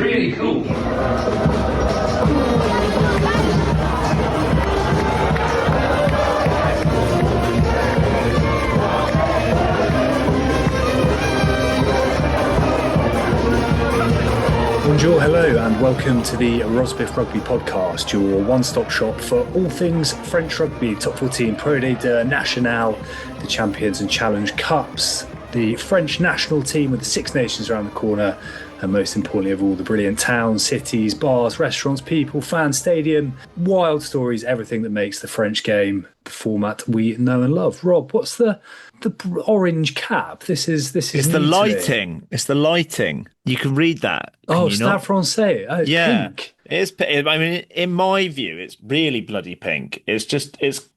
really cool. Bonjour, hello, and welcome to the Rugby podcast, your one-stop shop for all things French rugby, top 14, Pro de Nationale, the Champions and Challenge Cups, the French national team with the Six Nations around the corner, and most importantly of all, the brilliant towns, cities, bars, restaurants, people, fans, stadium, wild stories, everything that makes the French game the format we know and love. Rob, what's the orange cap? This is It's the lighting. It's the lighting. You can read that. Oh, Stade Francais. Oh, it's pink. It's. I mean, in my view, it's really bloody pink. It's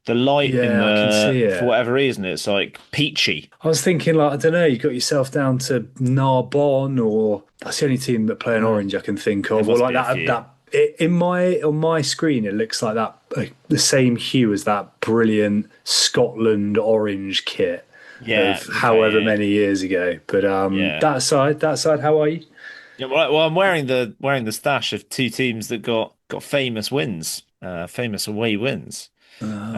the light in I can see it. For whatever reason, it's like peachy. I was thinking, like, I don't know, you got yourself down to Narbonne, or that's the only team that play in orange I can think of, or like that. On my screen, it looks like that, the same hue as that brilliant Scotland orange kit. Of however many years ago. But that side, how are you? Yeah, well, I'm wearing the stash of two teams that got famous wins, famous away wins,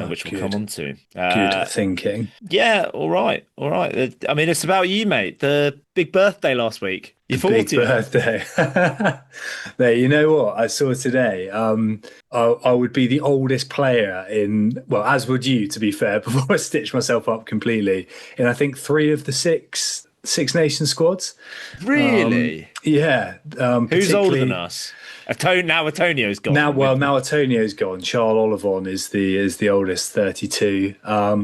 which we'll come on to. Good thinking. Yeah, all right. I mean, it's about you, mate. The big birthday last week. Your 40th. Big birthday. Mate, you know what? I saw today. I would be the oldest player in, well, as would you, to be fair, before I stitched myself up completely, in I think 3 of the Six Nation squads. Really? Yeah. Who's older than us? Now Antonio's gone. Now Antonio's gone. Charles Olivon is the oldest, 32.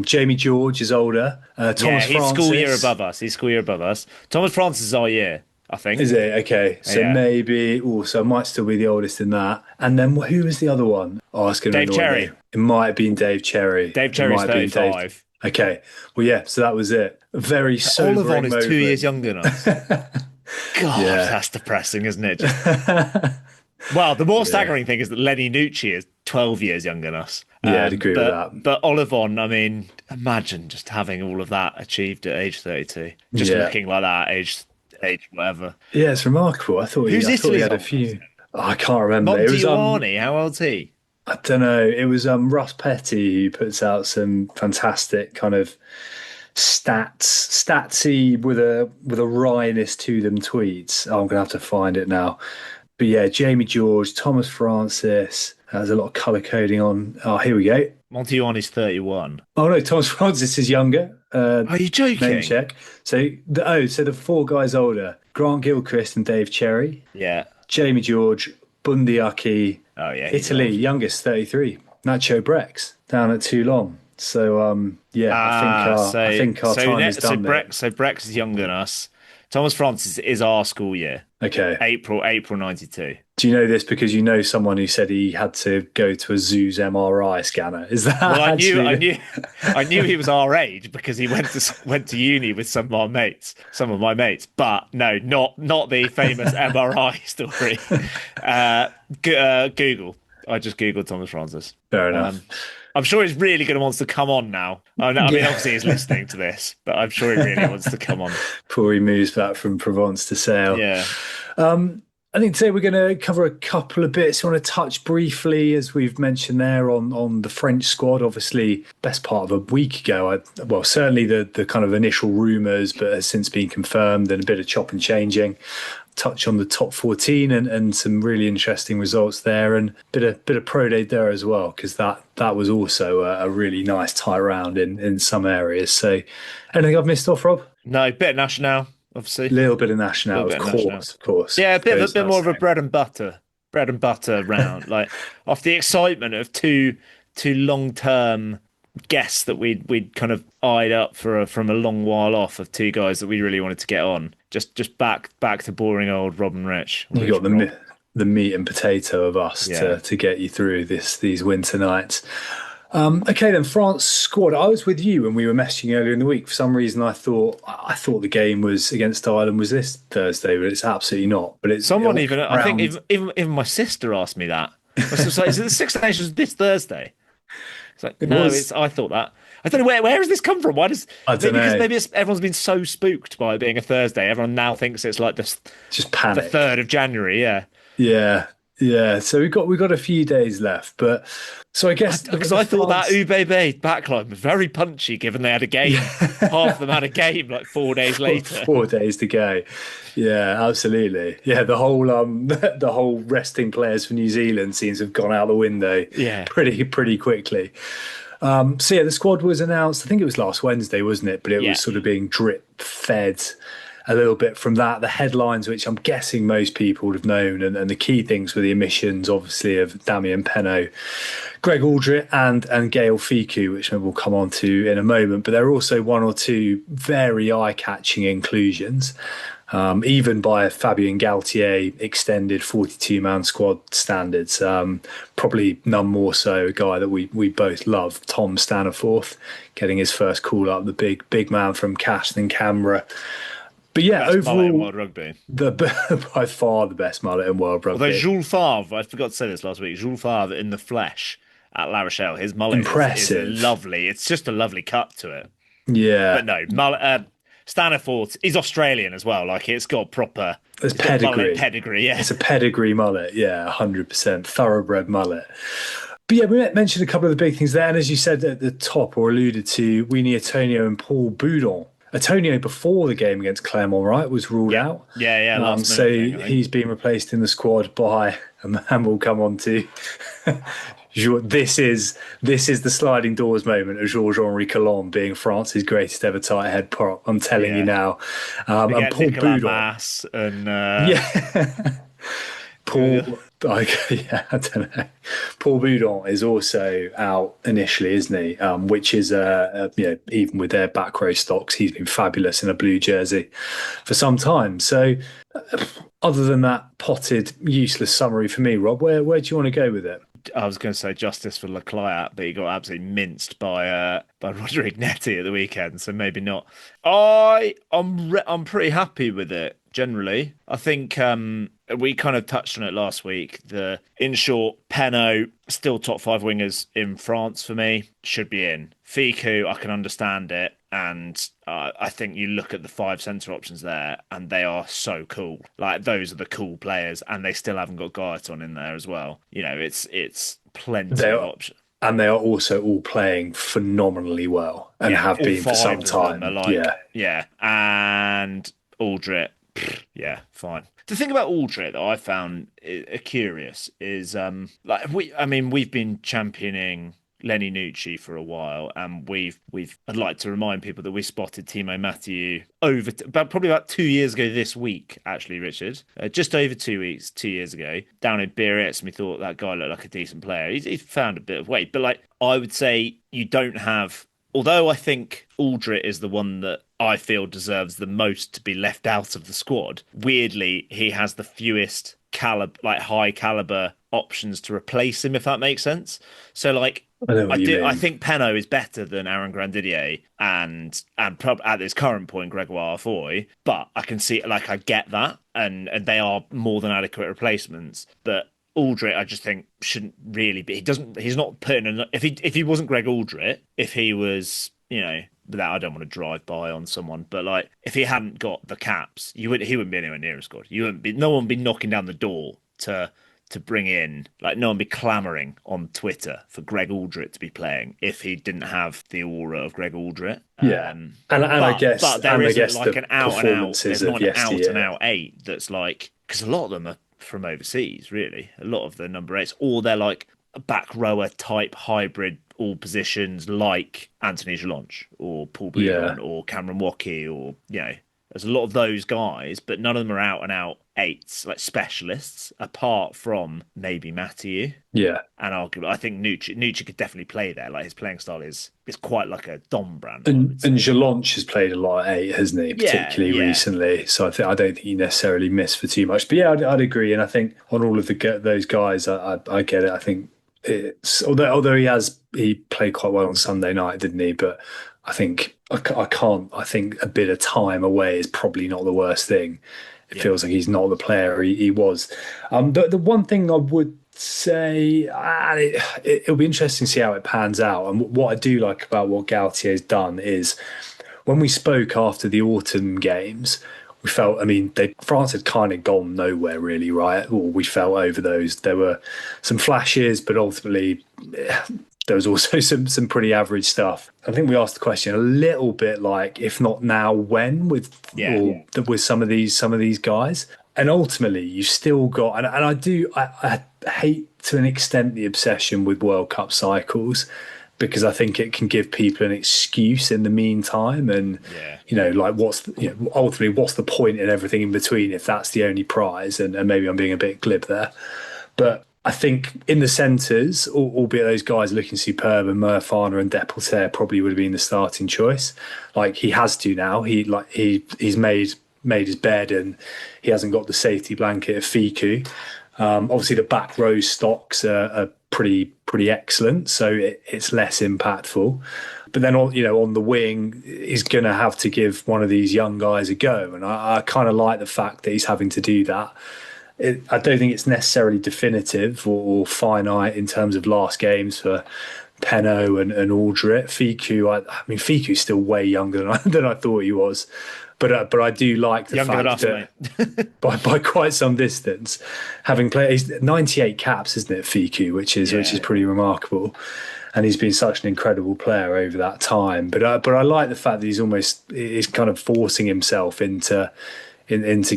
Jamie George is older. Thomas he's Francis. school year above us. He's school year above us. Thomas Francis is our year, I think. Is it? Okay. So maybe, so I might still be the oldest in that. And then who was the other one? Oh, it's going to be Dave Cherry. It might have been Dave Cherry. Dave Cherry's 35. Okay. Well, yeah, so that was it. A very sobering Olivon moment. is 2 years younger than us. God, that's depressing, isn't it? Well, the more staggering thing is that Lenny Nucci is 12 years younger than us. Yeah, I'd agree with that. But Olivon, I mean, imagine just having all of that achieved at age 32. Just looking like that, age whatever. Yeah, it's remarkable. I thought he had a few. Oh, I can't remember. It was how old's he? I don't know. It was Russ Petty who puts out some fantastic kind of statsy with a wryness to them tweets. Oh, I'm gonna have to find it now. But yeah, Jamie George, Thomas Francis. There's a lot of colour coding on. Oh, here we go. Montione is 31. Oh no, Thomas Francis is younger. Are you joking? Name check. So the 4 guys older: Grant Gilchrist and Dave Cherry. Yeah. Jamie George, Bundyaki. Oh yeah. Italy, youngest, 33. Nacho Brex down at Toulon. So I think our time is done. So Brex is younger than us. Thomas Francis is our school year. Okay. April 92. Do you know this because you know someone who said he had to go to a Zeus MRI scanner? Is that? Well, I knew he was our age because he went to uni with some of my mates. But no, not the famous MRI story. Google. I just googled Thomas Francis. Fair enough. I'm sure he's really going to want to come on now. I mean, obviously he's listening to this, but I'm sure he really wants to come on. Before he moves back from Provence to Sale. Yeah. I think today we're going to cover a couple of bits. I want to touch briefly, as we've mentioned there, on the French squad. Obviously, best part of a week ago. Certainly the kind of initial rumours, but has since been confirmed, and a bit of chop and changing. Touch on the top 14 and some really interesting results there, and bit of pro day there as well, because that was also a really nice tie round in some areas. So, anything I've missed off, Rob? No, bit of Nationale, obviously. A little bit of Nationale, of course. Yeah, a bit more of a bread and butter round. Like off the excitement of two long-term guests that we'd kind of eyed up from a long while off, of 2 guys that we really wanted to get on. Just back to boring old Rob and Rich. You got the meat and potato of us to get you through these winter nights. Okay, then France squad. I was with you when we were messaging earlier in the week. For some reason, I thought the game was against Ireland was this Thursday, but it's absolutely not. But it's I think even my sister asked me that. I was like, is it the Six Nations this Thursday? It's like, I thought that. I don't know where has this come from? Why does I don't maybe because know. everyone's been so spooked by it being a Thursday. Everyone now thinks it's like Just the panic. 3rd of January. Yeah, Yeah, yeah. So we got a few days left, but so I guess because the I thought that France. UBB backline was very punchy, given they had a game. Half of them had a game like 4 days later. 4 days to go. Yeah, absolutely. Yeah, the whole the whole resting players for New Zealand seems to have gone out the window Yeah, pretty quickly. So yeah, the squad was announced. I think it was last Wednesday, wasn't it? But it was yeah. sort of being drip fed a little bit from that. The headlines, which I'm guessing most people would have known, and the key things were the omissions, obviously, of Damien Penaud, Greg Aldrit, and Gail Fiku, which maybe we'll come on to in a moment. But there are also one or two very eye-catching inclusions. Even by Fabien Galtier extended 42-man squad standards. Probably none more so a guy that we both love, Tom Staniforth, getting his first call up, the big man from Castres and Canberra. But yeah, Best mullet in overall, world rugby. the by far the best mullet in world Although rugby. Jules Favre, I forgot to say this last week, Jules Favre in the flesh at La Rochelle, his mullet is Impressive. lovely. It's just a lovely cut to it. But Yeah, no, Staniforth is Australian as well. Like there's it's got mullet pedigree. pedigree. Yeah, It's a pedigree mullet. Yeah, 100% thoroughbred mullet. But yeah, we mentioned a couple of the big things there. And as you said at the top or alluded to, Winnie Antonio and Paul Boudon. Antonio, before the game against Clermont, right, was ruled yeah, out. yeah. Last So minute thing, I think. he's been replaced in the squad by a man we'll come on to. This is the sliding doors moment of Georges-Henri Collomb being France's greatest ever tight head prop. I'm telling you Yeah, now. they And get Paul Nicolas Boudon. Mass and Yeah. Paul, yeah, I don't know. Paul Boudon is also out initially, isn't he? Which is, even with their back row stocks, he's been fabulous in a blue jersey for some time. So, other than that potted, useless summary for me, Rob, where do you want to go with it? I was going to say justice for Leclerc, but he got absolutely minced by Roderick Netty at the weekend, so maybe not. I'm pretty happy with it generally. I think we kind of touched on it last week. In short, Penaud still top 5 wingers in France for me, should be in. Fiku, I can understand it. And I think you look at the 5 centre options there, and they are so cool. Like, those are the cool players, and they still haven't got Guyton in there as well. You know, it's plenty They of are, options. and they are also all playing phenomenally well and Yeah, have all been for 5 some of them are time. like, Yeah. yeah. And Aldrit, yeah, fine. The thing about Aldrit that I found curious is, we've been championing Lenny Nucci for a while, and I'd like to remind people that we spotted Timo Mathieu probably about 2 years ago this week, actually, Richard, just over 2 years ago, down in Biarritz, and we thought that guy looked like a decent player. He's found a bit of weight, but like I would say, you don't have. Although I think Aldrit is the one that I feel deserves the most to be left out of the squad, weirdly, he has the fewest high caliber options to replace him, if that makes sense. So like I know what you I mean. think Penaud is better than Aaron Grandidier and at this current point Gregoire Foy, but I can see, like, I get that, and they are more than adequate replacements, but Aldrit, I just think, shouldn't really be. He's not putting in. If he wasn't Greg Aldrit, if he was, without, I don't want to drive by on someone, but like, if he hadn't got the caps, he wouldn't be anywhere near a squad. No one would be knocking down the door to bring in, like, no one would be clamoring on Twitter for Greg Aldrit to be playing if he didn't have the aura of Greg Aldrit. Yeah. And I guess But there isn't like the an out and out. performances There's of not an out and yesteryear. out 8 that's like, because a lot of them are from overseas, really. A lot of the number 8s, or they're like a back rower type hybrid, all positions, like Anthony Jelonch or Paul Yeah. Boudon or Cameron Waukee, or there's a lot of those guys, but none of them are out and out 8s, like specialists, apart from maybe Mathieu. Yeah. And arguably, I think Nucci could definitely play there. Like, his playing style is quite like a Dom brand, I would say. And Jelonch has played a lot at 8, hasn't he? Yeah, Particularly yeah, recently. So I don't think he necessarily missed for too much. But yeah, I'd agree. And I think on all of those guys, I get it. I think it's although he played quite well on Sunday night, didn't he? But I think I can't. I think a bit of time away is probably not the worst thing. It yeah. feels like he's not the player he was. The one thing I would say it'll be interesting to see how it pans out. And what I do like about what Galtier's done is when we spoke after the autumn games, we felt, I mean, France had kind of gone nowhere really, right? Or we felt over those. There were some flashes, but ultimately there was also some pretty average stuff. I think we asked the question a little bit like, if not now, when with some of these guys. And ultimately, you've still got, and I hate to an extent the obsession with World Cup cycles because I think it can give people an excuse in the meantime. And, like ultimately, what's the point in everything in between if that's the only prize? And maybe I'm being a bit glib there. But I think in the centres, albeit those guys looking superb, and Murfana and Deporter probably would have been the starting choice. Like he has to now. He's made his bed and he hasn't got the safety blanket of Fiku. Obviously, the back row stocks are pretty excellent, so it's less impactful. But then on the wing, he's going to have to give one of these young guys a go, and I kind of like the fact that he's having to do that. I don't think it's necessarily definitive or finite in terms of last games for Penno and Aldrit. Fiku, I mean, Fiku's still way younger than I thought he was. But I do like the fact that by quite some distance, having played, he's 98 caps, isn't it, Fiku, which is pretty remarkable, and he's been such an incredible player over that time. But I like the fact that he's kind of forcing himself into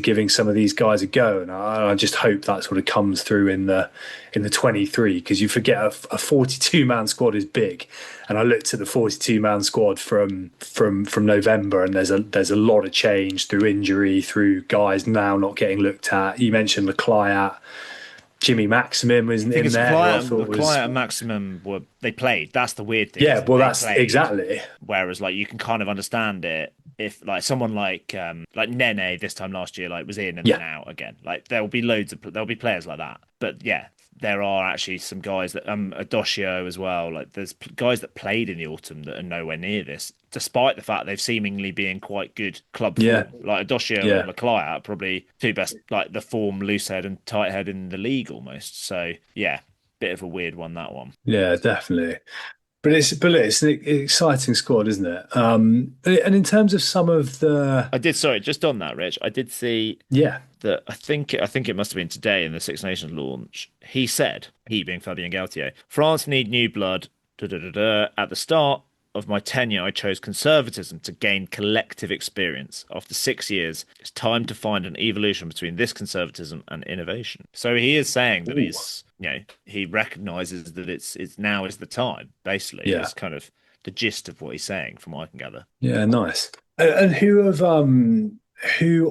giving some of these guys a go, and I just hope that sort of comes through in the 23, because you forget a 42-man squad is big, and I looked at the 42-man squad from November, and there's a lot of change through injury, through guys now not getting looked at. You mentioned Leclayat. Jimmy Maximum was in there. Leclayat and Maximum they played. That's the weird thing. Yeah, well, that's played. Exactly. Whereas, like, you can kind of understand it if, like, someone like Nene this time last year, like, was in and then out again. Like, there'll be players like that. But yeah, there are actually some guys that Adocio as well. Like, there's guys that played in the autumn that are nowhere near this, despite the fact they've seemingly been quite good club form. Like Adocio and Leclerc are probably two best, like the form loose head and tight head in the league almost. So yeah, bit of a weird one, that one. Yeah, definitely. But it's an exciting squad, isn't it? And in terms of some of the, just on that, Rich, I did see that I think it must have been today in the Six Nations launch. He said, he being Fabien Galtier, France need new blood. At the start of my tenure, I chose conservatism to gain collective experience. After 6 years, it's time to find an evolution between this conservatism and innovation. So he is saying that he recognises that it's now is the time. Basically, it's kind of the gist of what he's saying, from what I can gather. Yeah, nice. And who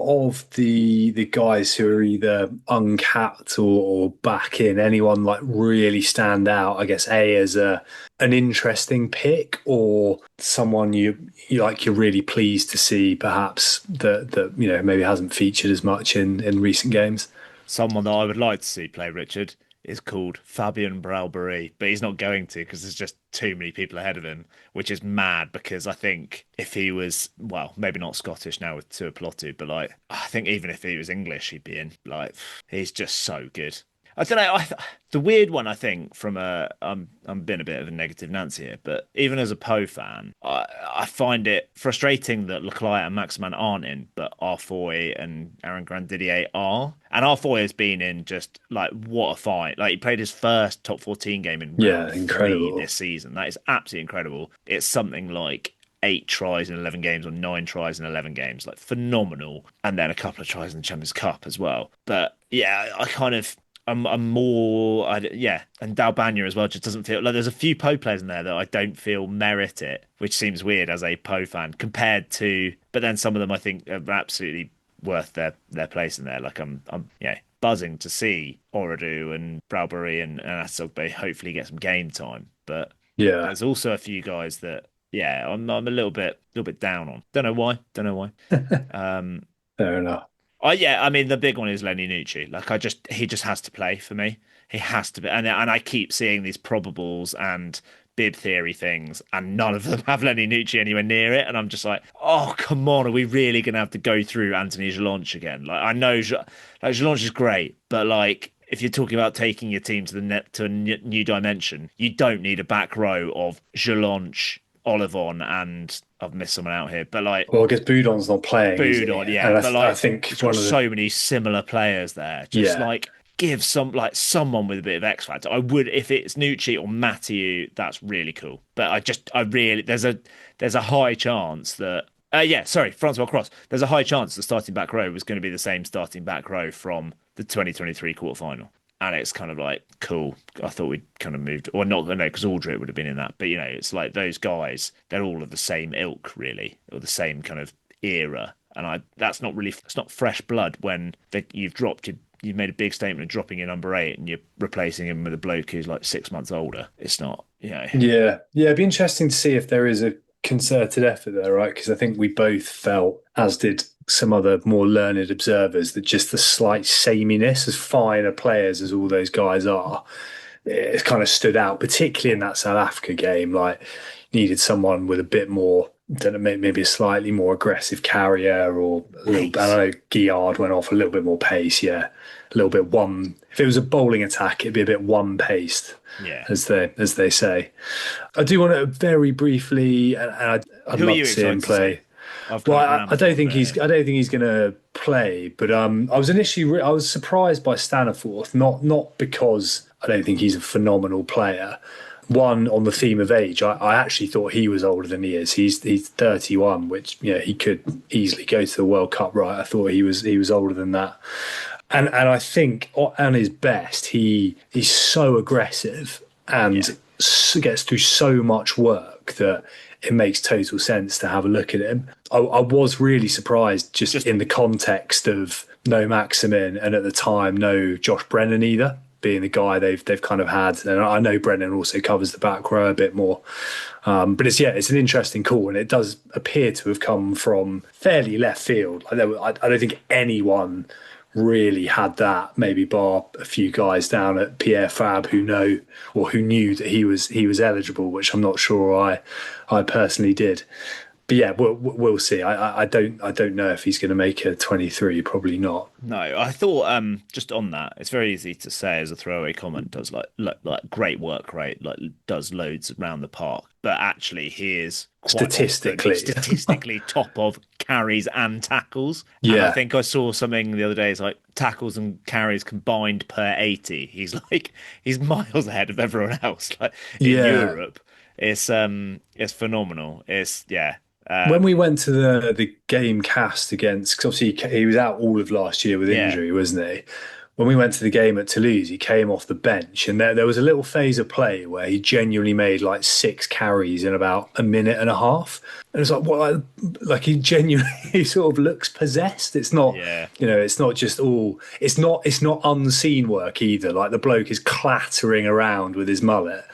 of the guys who are either uncapped or back in, anyone like really stand out? I guess as an interesting pick, or someone you're really pleased to see, perhaps that maybe hasn't featured as much in recent games. Someone that I would like to see play, Richard, is called Fabien Bralbury, but he's not going to because there's just too many people ahead of him, which is mad, because I think if he was, well, maybe not Scottish now with Tuaplotu, but like, I think even if he was English, he'd be in. Like, he's just so good. I don't know. The weird one, I think, from I'm being a bit of a negative Nancy here, but even as a Poe fan, I find it frustrating that Leclerc and Maximan aren't in, but Arfoy and Aaron Grandidier are. And Arfoy has been in just, like, what a fight. Like, he played his first top 14 game in round 3 this season. That is absolutely incredible. It's something like 8 tries in 11 games or 9 tries in 11 games. Like, phenomenal. And then a couple of tries in the Champions Cup as well. But yeah, I'm more, and Dalbanya as well just doesn't feel like, there's a few Poe players in there that I don't feel merit it, which seems weird as a Poe fan compared to, but then some of them I think are absolutely worth their place in there. Like I'm buzzing to see Oradu and Bralbury and Asogbe hopefully get some game time, but there's also a few guys that I'm a little bit down on. Don't know why. Fair enough. I mean, the big one is Lenny Nucci. Like, he just has to play for me. He has to be, and I keep seeing these probables and bib theory things, and none of them have Lenny Nucci anywhere near it. And I'm just like, oh, come on, are we really going to have to go through Anthony Jelonch again? Like, I know, Jelonch is great, but like, if you're talking about taking your team to the net to a new dimension, you don't need a back row of Jelonch, Olivon, and I've missed someone out here, but like Well, I guess Boudon's not playing, is he? Boudon, yeah, And but I like think it's got one of the so many similar players there. Just yeah. like give some like someone with a bit of X factor. I would if it's Nucci or Mathieu, that's really cool. But I really there's a high chance that Francois Cross. There's a high chance the starting back row was going to be the same starting back row from the 2023 quarterfinal. And it's kind of like, cool. I thought we'd kind of moved, or not, no, because Aldrit would have been in that. But, it's like those guys, they're all of the same ilk, really, or the same kind of era. And it's not fresh blood when you've made a big statement of dropping in number 8 and you're replacing him with a bloke who's like 6 months older. It's not, Yeah. Yeah, it'd be interesting to see if there is a concerted effort there, right? Because I think we both felt, as did some other more learned observers, that just the slight sameness, as fine a players as all those guys are, it's kind of stood out, particularly in that South Africa game. Like, needed someone with a bit more, I don't know, maybe a slightly more aggressive carrier, or a little. I don't know. Guillard went off a little bit more pace. Yeah, a little bit one. If it was a bowling attack, it'd be a bit one paced. Yeah, as they say. I do want to very briefly, and I'd who are love you to see him excited to play. see? I've Well, kind of I don't rambled think there. I don't think he's going to play. But I was initially I was surprised by Staniforth, not because I don't think he's a phenomenal player. One, on the theme of age, I actually thought he was older than he is. He's 31, which he could easily go to the World Cup. Right, I thought he was older than that. And I think on his best, he's so aggressive and Yeah, gets through so much work that it makes total sense to have a look at him. I was really surprised just in the context of no Maximin and at the time no Josh Brennan either, being the guy they've kind of had. And I know Brennan also covers the back row a bit more. But it's an interesting call, and it does appear to have come from fairly left field. I don't think anyone really had that, maybe bar a few guys down at Pierre Fab who knew that he was eligible, which I'm not sure I personally did. But yeah, we'll see. I don't know if he's going to make a 23. Probably not. no, I thought just on that, it's very easy to say as a throwaway comment. Does like great work rate, like does loads around the park, but actually he is quite often statistically top of carries and tackles. And I Yeah, think I saw something the other day. It's like tackles and carries combined per 80. He's miles ahead of everyone else. Like in yeah. Europe, it's phenomenal. It's yeah. When we went to the game cast against, because obviously he was out all of last year with Yeah, injury, wasn't he? When we went to the game at Toulouse, he came off the bench, and there was a little phase of play where he genuinely made like 6 carries in about a minute and a half. And it's like, what? Like he genuinely he sort of looks possessed. It's not, yeah. it's not just all. It's not unseen work either. Like the bloke is clattering around with his mullet.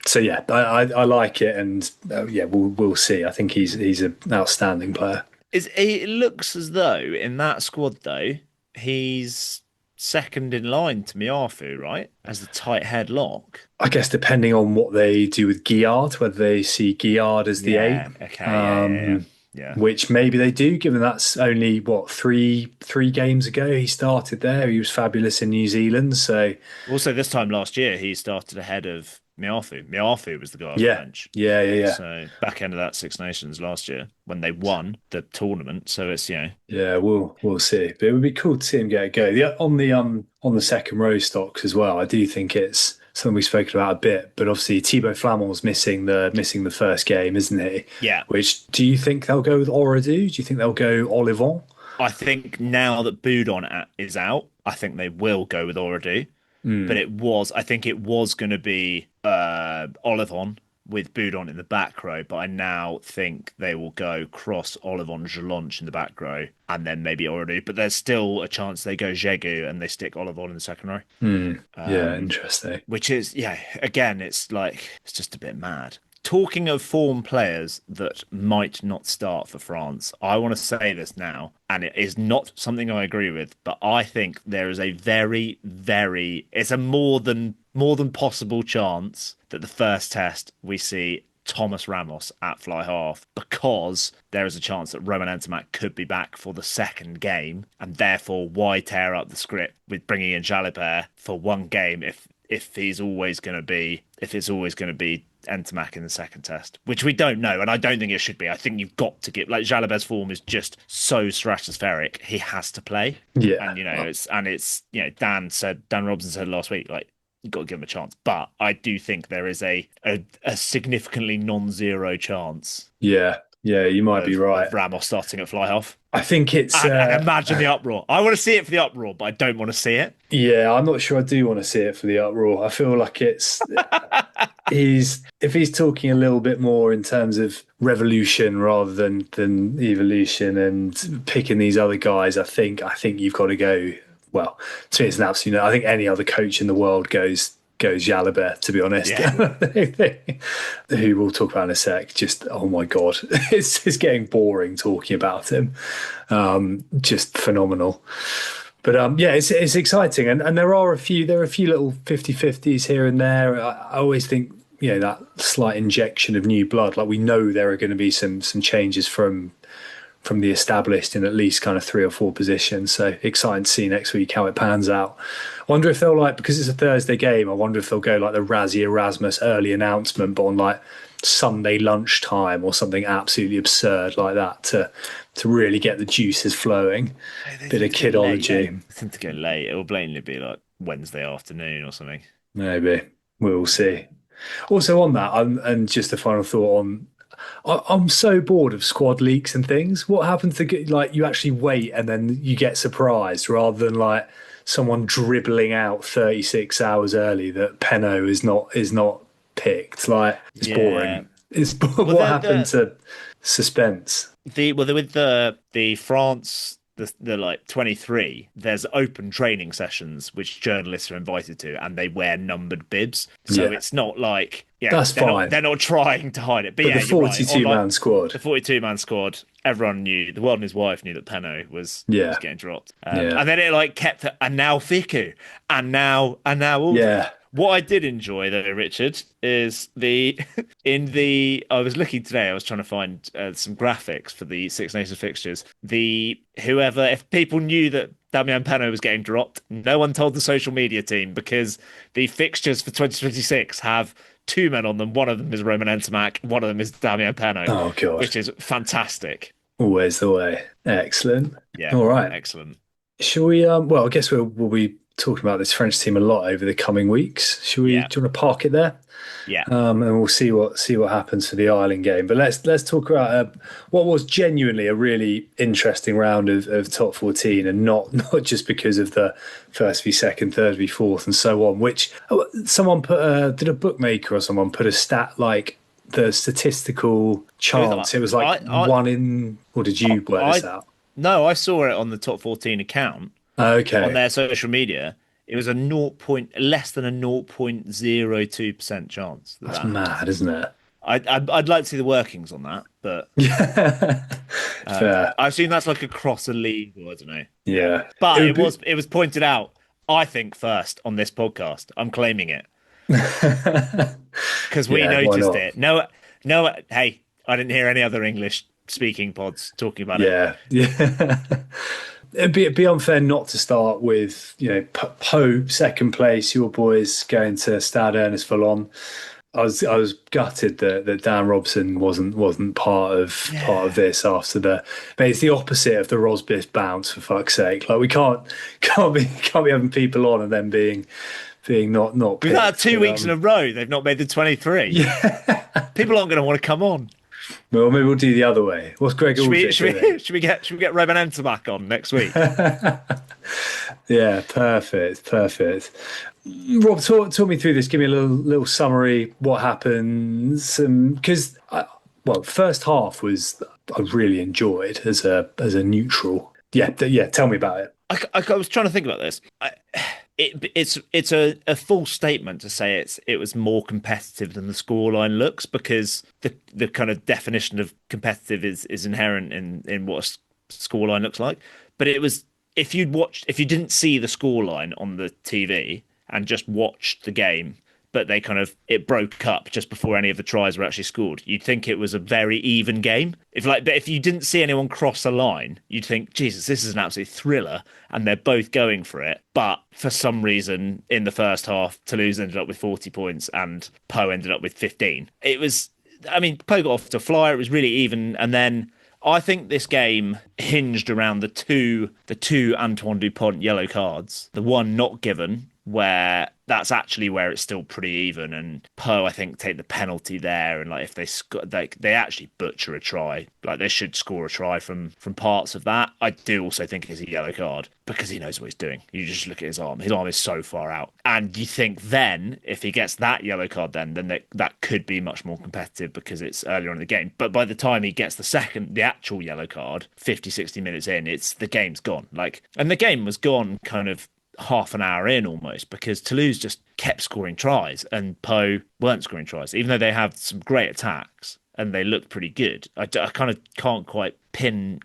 So yeah, I like it, and we'll see. I think he's an outstanding player. It looks as though in that squad though he's second in line to Miafu, right? As the tight head lock. I guess depending on what they do with Guillard, whether they see Guillard as the 8, Yeah. Okay. Yeah. Yeah. which maybe they do, given that's only what three games ago he started there. He was fabulous in New Zealand, so Also, this time last year he started ahead of Miafu. Miafu was the guy off the yeah, bench. yeah. So back end of that Six Nations last year when they won the tournament. So it's Yeah, we'll see. But it would be cool to see him get a go. On the second row stocks as well. I do think it's something we've spoken about a bit. But obviously Thibaut Flamon's missing the first game, isn't he? yeah. Which do you think they'll go with Oradou? Do you think they'll go Olivon? I think now that Boudon is out, I think they will go with Oradu. But I think it was going to be Olivon with Boudon in the back row, but I now think they will go cross Olivon Jelonch in the back row and then maybe Oradu. But there's still a chance they go Jegu and they stick Olivon in the second row. Yeah, interesting. Which is, again, it's just a bit mad. Talking of form players that might not start for France, I want to say this now, and it is not something I agree with, but I think there is a very, very, it's a more than possible chance that the first test we see Thomas Ramos at fly half because there is a chance that Roman Ntamack could be back for the second game, and therefore why tear up the script with bringing in Jalibert for one game if it's always going to be Ntamack in the second test, which we don't know, and I don't think it should be. I think you've got to give, like, Jalibert's form is just so stratospheric. He has to play, Yeah, and it's Dan Robson said last week, like, you've got to give him a chance. But I do think there is a significantly non-zero chance. Yeah, you might be right. Of Ramos starting at fly half. I think it's... and imagine the uproar. I want to see it for the uproar, but I don't want to see it. Yeah, I'm not sure I do want to see it for the uproar. I feel like it's... if he's talking a little bit more in terms of revolution rather than evolution and picking these other guys, I think you've got to go... Well, to me, it's an absolute... I think any other coach in the world goes Jalibert, to be honest. Yeah. Who we'll talk about in a sec. Just, oh my God, it's getting boring talking about him. Just phenomenal. But it's exciting, and there are a few little 50-50s here and there. I always think, that slight injection of new blood. Like, we know there are going to be some changes from the established in at least kind of 3 or 4 positions. So exciting to see next week how it pans out. I wonder if they'll, like, because it's a Thursday game, I wonder if they'll go like the Razzie Erasmus early announcement, but on like Sunday lunchtime or something absolutely absurd like that to really get the juices flowing. Bit of kidology. I think to go late, it will blatantly be like Wednesday afternoon or something. Maybe. We'll see. Also on that, and just a final thought on, I'm so bored of squad leaks and things. What happens to get, like, you actually wait and then you get surprised rather than like someone dribbling out 36 hours early that Peno is not picked? Like, it's boring. What happened to suspense? With the France, the like 23, there's open training sessions which journalists are invited to, and they wear numbered bibs. So it's not like that's fine. They're not trying to hide it. But the 42-man squad. The 42-man squad, everyone knew, the world and his wife knew that Peno was getting dropped. And then it like kept, and now Fiku, and now all. Yeah. What I did enjoy, though, Richard, is I was looking today, I was trying to find some graphics for the Six Nations fixtures. If people knew that Damian Peno was getting dropped, no one told the social media team, because the fixtures for 2026 have 2 men on them. One of them is Roman Ntamack, one of them is Damian Peno. Oh, God. Which is fantastic. Always the way. Excellent. Yeah. All right. Excellent. Shall we, I guess we'll be talking about this French team a lot over the coming weeks. Shall we? Do you want to park it there? Yeah. And we'll see what happens for the Ireland game. But let's talk about what was genuinely a really interesting round of top 14, and not just because of the first v second, third v fourth, and so on. Which someone put did a bookmaker or someone put a stat like the statistical chance. It was like one in. Or did you work this out? No, I saw it on the top 14 account. Okay. On their social media, it was less than a 0.02% chance. That's mad, isn't it? I'd like to see the workings on that, but fair. I assume that's like across a league, or I don't know. Yeah, but it was pointed out, I think, first on this podcast. I'm claiming it because we noticed it. No, hey, I didn't hear any other English speaking pods talking about it. Yeah. It'd be unfair not to start with, Poe second place, your boys going to Stade Ernest Fallon. I was gutted that Dan Robson wasn't part of this after but it's the opposite of the Rosbiff bounce, for fuck's sake. Like, we can't be having people on and then being not picked. We've had 2 weeks in a row they've not made the 23. Yeah. People aren't going to want to come on. Well, maybe we'll do the other way. What's Greg Aldrich doing? Should we get Roman Ntamack on next week? Yeah, perfect. Rob, talk me through this. Give me a little summary. What happens? Because first half I really enjoyed as a neutral. Yeah. Tell me about it. I was trying to think about this. It's a false statement to say it was more competitive than the scoreline looks, because the kind of definition of competitive is inherent in what a scoreline looks like. But it was, if you didn't see the scoreline on the TV and just watched the game, but it broke up just before any of the tries were actually scored. You'd think it was a very even game. If you didn't see anyone cross a line, you'd think, Jesus, this is an absolute thriller, and they're both going for it. But for some reason, in the first half, Toulouse ended up with 40 points and Po ended up with 15. Po got off to a flyer. It was really even, and then I think this game hinged around the two Antoine Dupont yellow cards. The one not given, where that's actually where it's still pretty even, and Po, I think, take the penalty there, and if they actually butcher a try, they should score a try from parts of that. I do also think it's a yellow card because he knows what he's doing. You just look at his arm is so far out, and you think then if he gets that yellow card, then that could be much more competitive because it's earlier on in the game. But by the time he gets the actual yellow card, 50-60 minutes in, the game's gone. And the game was gone kind of half an hour in almost, because Toulouse just kept scoring tries and Po weren't scoring tries, even though they have some great attacks and they looked pretty good. I kind of can't quite pin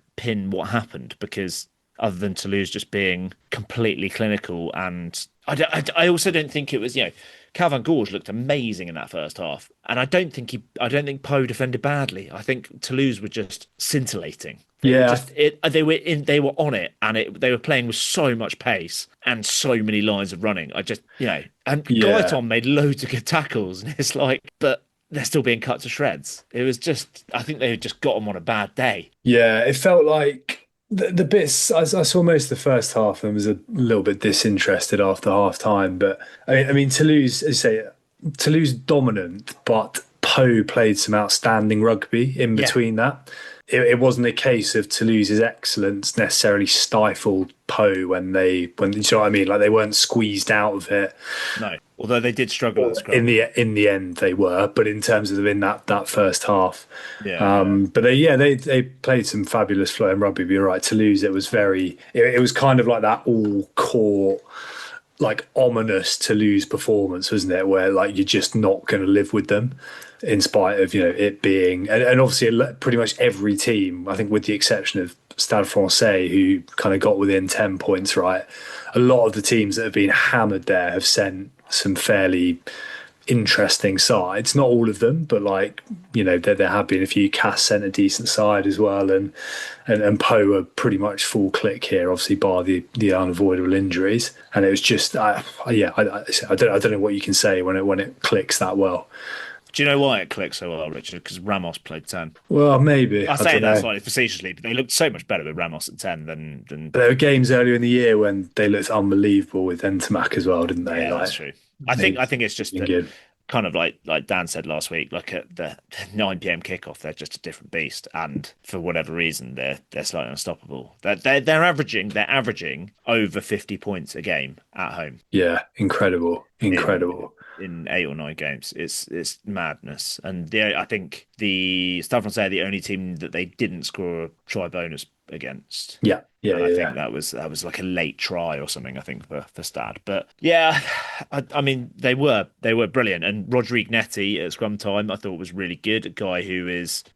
what happened, because other than Toulouse just being completely clinical, and I also don't think it was, Calvin Gorge looked amazing in that first half, and I don't think Po defended badly. I think Toulouse were just scintillating. They were on it, and they were playing with so much pace and so many lines of running. Guyton made loads of good tackles, and it's but they're still being cut to shreds. It was just, I think they just got them on a bad day. Yeah, it felt like the bits I saw most of the first half and was a little bit disinterested after half time. But I mean, Toulouse, as you say, Toulouse dominant, but Po played some outstanding rugby in between that. It wasn't a case of Toulouse's excellence necessarily stifled Po when you know what I mean? They weren't squeezed out of it. No, although they did struggle at the scrum. In the end, they were, but in terms of in that first half, But they played some fabulous flowing rugby. But you're right, Toulouse. It was kind of like that all court, ominous Toulouse performance, wasn't it? Where you're just not going to live with them, in spite of it being, and obviously pretty much every team, I think with the exception of Stade Francais, who kind of got within 10 points, right? A lot of the teams that have been hammered there have sent some fairly interesting sides. Not all of them, but there have been a few. Cass sent a decent side as well, and Po were pretty much full click here, obviously bar the unavoidable injuries. And it was just, I don't know what you can say when it clicks that well. Do you know why it clicked so well, Richard? Because Ramos played 10. Well, maybe. I say that slightly facetiously, but they looked so much better with Ramos at 10 than... There were games earlier in the year when they looked unbelievable with Ntamack as well, didn't they? Yeah, that's true. I think it's just that, kind of like Dan said last week, at the 9 p.m. kickoff, they're just a different beast, and for whatever reason, they're slightly unstoppable. They're averaging over 50 points a game at home. Yeah, incredible. In 8 or 9 games, it's madness. And I think the Stade Francais are the only team that they didn't score a try bonus against. Yeah. I think that was like a late try or something, I think, for Stade. But yeah, I mean, they were brilliant. And Rodrigue Netti at scrum time, I thought was really good. A guy who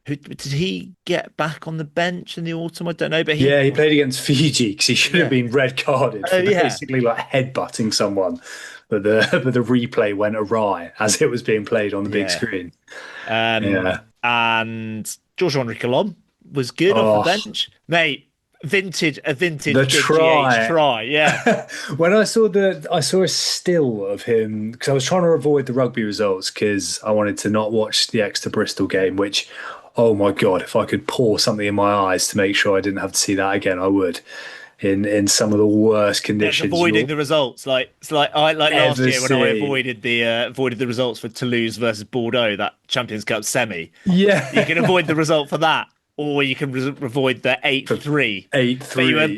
did he get back on the bench in the autumn? I don't know, but he played against Fiji because he should have been red carded for basically headbutting someone. But the replay went awry as it was being played on the big screen. And Georges-Henri Colomb was good off the bench, mate. A vintage the try, yeah. When I saw a still of him, because I was trying to avoid the rugby results because I wanted to not watch the Exeter Bristol game, which, oh my God, if I could pour something in my eyes to make sure I didn't have to see that again, I would. In some of the worst conditions, avoiding the results, last year when I avoided the results for Toulouse versus Bordeaux, that Champions Cup semi. Yeah, you can avoid the result for that, or you can avoid the 8-3. 8-3.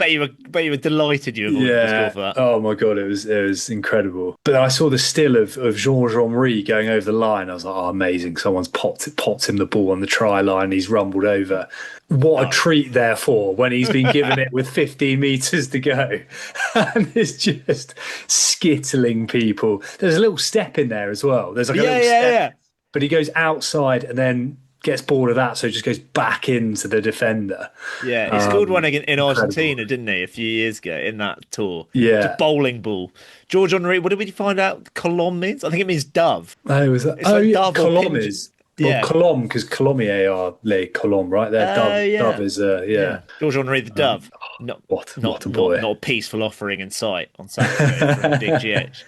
But you were delighted you avoided the score for that. Oh my God, it was incredible. But I saw the still of Georges-Henri going over the line. I was like, oh, amazing! Someone's popped him the ball on the try line. He's rumbled over. What a treat, therefore, when he's been given it with 15 metres to go. And it's just skittling people. There's a little step in there as well. There's a little step. But he goes outside and then gets bored of that, so it just goes back into the defender. Yeah, he scored one in Incredible. Argentina, didn't he, a few years ago in that tour? Just Yeah. bowling ball. George Henry, what did we find out Colomb means? I think it means dove. Oh, was that? It's Oh, like yeah. dove or Colomb pigeon. is. Well, Yeah. Colomb, because Colomier are les Colomb, right? They're Oh, Dove yeah. is, Yeah. yeah. George Henry the Dove. Not What a boy. not a peaceful offering in sight on Saturday from Big GH.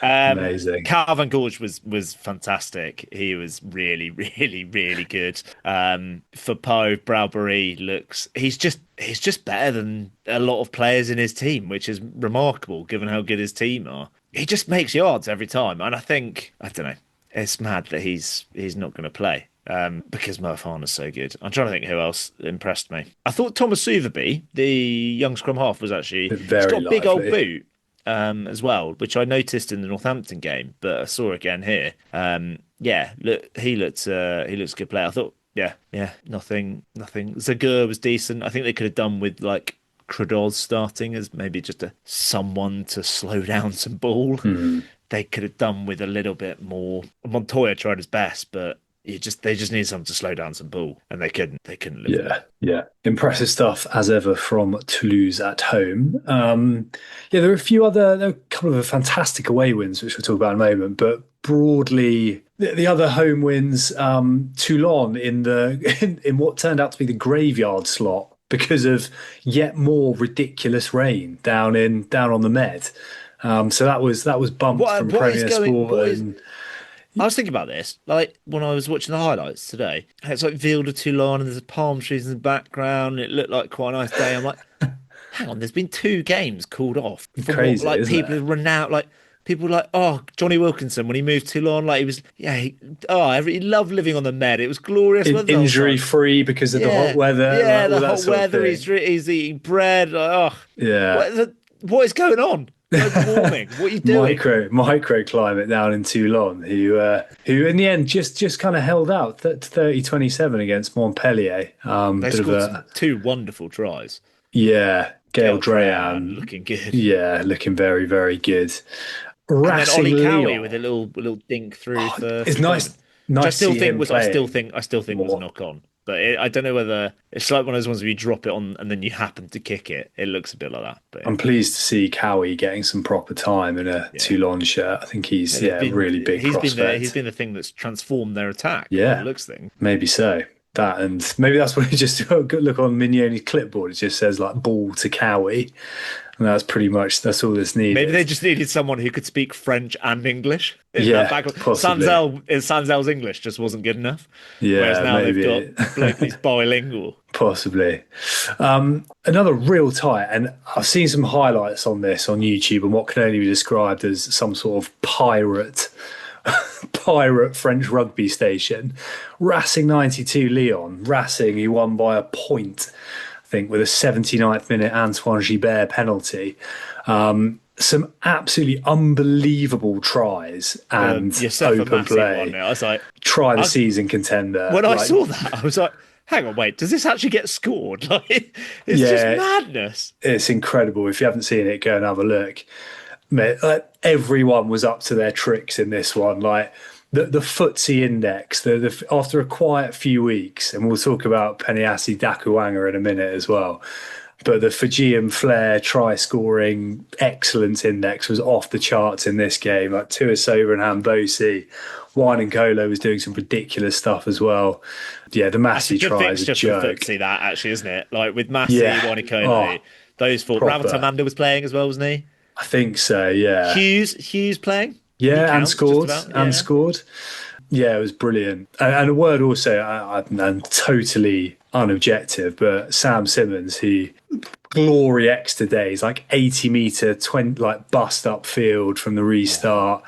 Amazing. Calvin Gorge was fantastic. He was really, really, really good. For Poe, Browbury he's just better than a lot of players in his team, which is remarkable given how good his team are. He just makes yards every time, and I don't know. It's mad that he's not going to play. Because Mo Farner's so good. I'm trying to think who else impressed me. I thought Thomas Southerby, the young scrum half, was actually he's Very got a big old lively. boot as well, which I noticed in the Northampton game, but I saw again here. Yeah, look, he looks a good player. I thought, yeah, nothing. Zagur was decent. I think they could have done with like Credos starting as maybe just someone to slow down some ball. They could have done with a little bit more. Montoya tried his best, but they just need someone to slow down some ball, and they couldn't live with it. Yeah. Impressive stuff as ever from Toulouse at home. There were a couple of fantastic away wins, which we'll talk about in a moment, but broadly, the other home wins, Toulon in what turned out to be the graveyard slot because of yet more ridiculous rain down on the Med. So that was bumped from Premier Sport. I was thinking about this, like when I was watching the highlights today. It's like Ville de Toulon, and there's palm trees in the background. And it looked like quite a nice day. I'm like, hang on, there's been 2 games called off. Crazy, like isn't people it? are renowned, like people like, oh, Johnny Wilkinson when he moved to Toulon, like he was, he loved living on the Med. It was glorious weather the whole Injury time. free because of the hot weather. Yeah, like, the all that hot sort of weather. thing. He's eating bread. Like, oh, Yeah. what is going on? Global warming. What are you doing? Microclimate down in Toulon, who in the end just kind of held out 30-27 against Montpellier. They scored 2 wonderful tries. Yeah, Gail Drayan Drayan looking good. Yeah, looking very, very good. And then Racing Ollie Cowie Lyon. with a little dink through for It's nice. Clement. Nice Which I still to see think him was playing I still think was a more. knock on. But I don't know whether it's like one of those ones where you drop it on and then you happen to kick it. It looks a bit like that. But I'm pleased to see Cowie getting some proper time in a Toulon shirt. I think he's really big prospect. He's been the thing that's transformed their attack. Yeah, looks thing. Maybe so. That, and maybe that's what he just look on Mignoni's clipboard. It just says like ball to Cowie, and that's all that's needed. Maybe they just needed someone who could speak French and English. Possibly. Sanzel's English just wasn't good enough. Yeah, whereas now maybe. they've got bloke who's bilingual. Possibly. Another real tie, and I've seen some highlights on this on YouTube, and what can only be described as some sort of pirate French rugby station. Racing 92 Lyon. Racing, who won by a point, I think, with a 79th minute Antoine Gibert penalty. Some absolutely unbelievable tries and open play. One, I was like, try the season contender. When I saw that, I was like, hang on, wait, does this actually get scored? Like, it's just madness. It's incredible. If you haven't seen it, go and have a look. Mate, everyone was up to their tricks in this one. Like the FTSE index, after a quiet few weeks, and we'll talk about Peniasi Dakuanga in a minute as well. But the Fijian flair try scoring excellence index was off the charts in this game. Like Tuisoba and Hambosi, Wine and Colo was doing some ridiculous stuff as well. Yeah, the Massey try is a joke. FTSE that actually, isn't it? Like with Massey, Wine and Colo, those 4. Ravantamanda was playing as well, wasn't he? I think so. Yeah. Hughes playing. Yeah, and scored. Yeah, it was brilliant. And a word also, I'm totally unobjective, but Sam Simmons, he glory extra days, like 80 metre, 20 like bust upfield from the restart.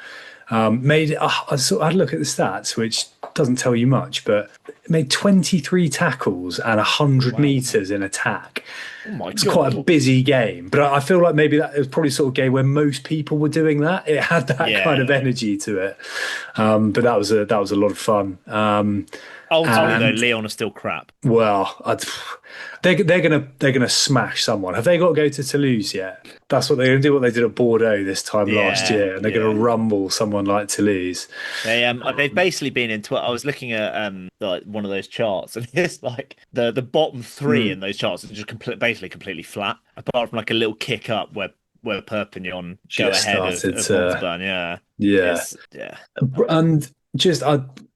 I had a look at the stats, which doesn't tell you much, but made 23 tackles and 100 metres in attack. Oh my God. It's quite a busy game, but I feel like maybe that was probably sort of game where most people were doing that. It had that kind of energy to it, but that was a lot of fun. Ultimately, though, Lyon are still crap. Well, they're gonna smash someone. Have they got to go to Toulouse yet? That's what they're gonna do. What they did at Bordeaux this time last year, and they're gonna rumble someone like Toulouse. They've basically been in. I was looking at like one one of those charts, and it's like the bottom three in those charts are just basically completely flat, apart from like a little kick up where Perpignan go Just ahead of started to, Montauban. Yeah, yeah. yeah. And just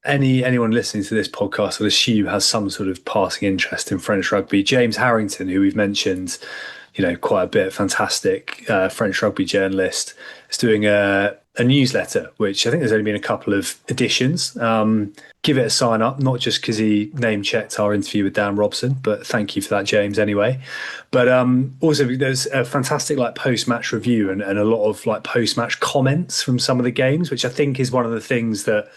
anyone listening to this podcast, I'd assume has some sort of passing interest in French rugby. James Harrington, who we've mentioned, quite a bit, fantastic French rugby journalist, is doing a newsletter, which I think there's only been a couple of editions. Give it a sign up, not just because he name checked our interview with Dan Robson, but thank you for that, James, anyway. But also there's a fantastic like post-match review and a lot of like post-match comments from some of the games, which I think is one of the things that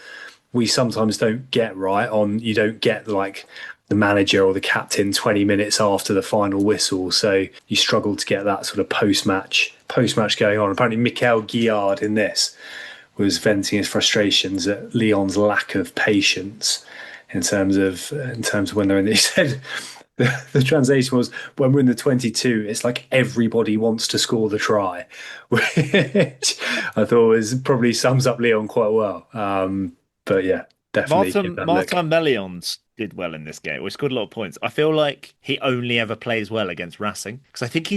we sometimes don't get right on. You don't get like the manager or the captain 20 minutes after the final whistle, so you struggle to get that sort of post-match going on. Apparently Mikel Guillard in this was venting his frustrations at Lyon's lack of patience in terms of when they're in. He said the translation was, when we're in the 22, it's like everybody wants to score the try, which I thought probably sums up Lyon quite well. But yeah, definitely. Martin Melions did well in this game. We scored a lot of points. I feel like he only ever plays well against Racing, because I think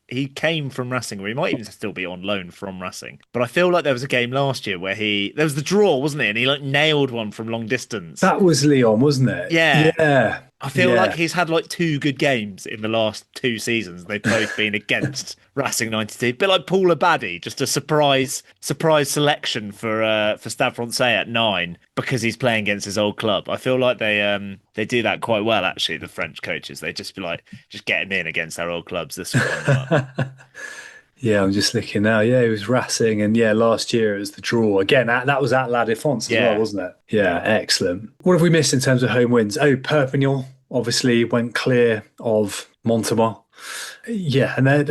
he came from Racing, or he might even still be on loan from Racing. But I feel like there was a game last year where there was the draw, wasn't it? And he like nailed one from long distance. That was Lyon, wasn't it? Yeah. Yeah. I feel like he's had like 2 good games in the last 2 seasons. They've both been against Racing 92. A bit like Paul Abadi, just a surprise selection for Stade Francais at 9 because he's playing against his old club. I feel like they do that quite well, actually, the French coaches. They just be like, just get him in against our old clubs this one. Yeah, I'm just looking now. Yeah, it was Racing, and yeah, last year it was the draw. Again, that was at La Défense as well, wasn't it? Yeah, excellent. What have we missed in terms of home wins? Oh, Perpignan obviously went clear of Montauban. Yeah, and I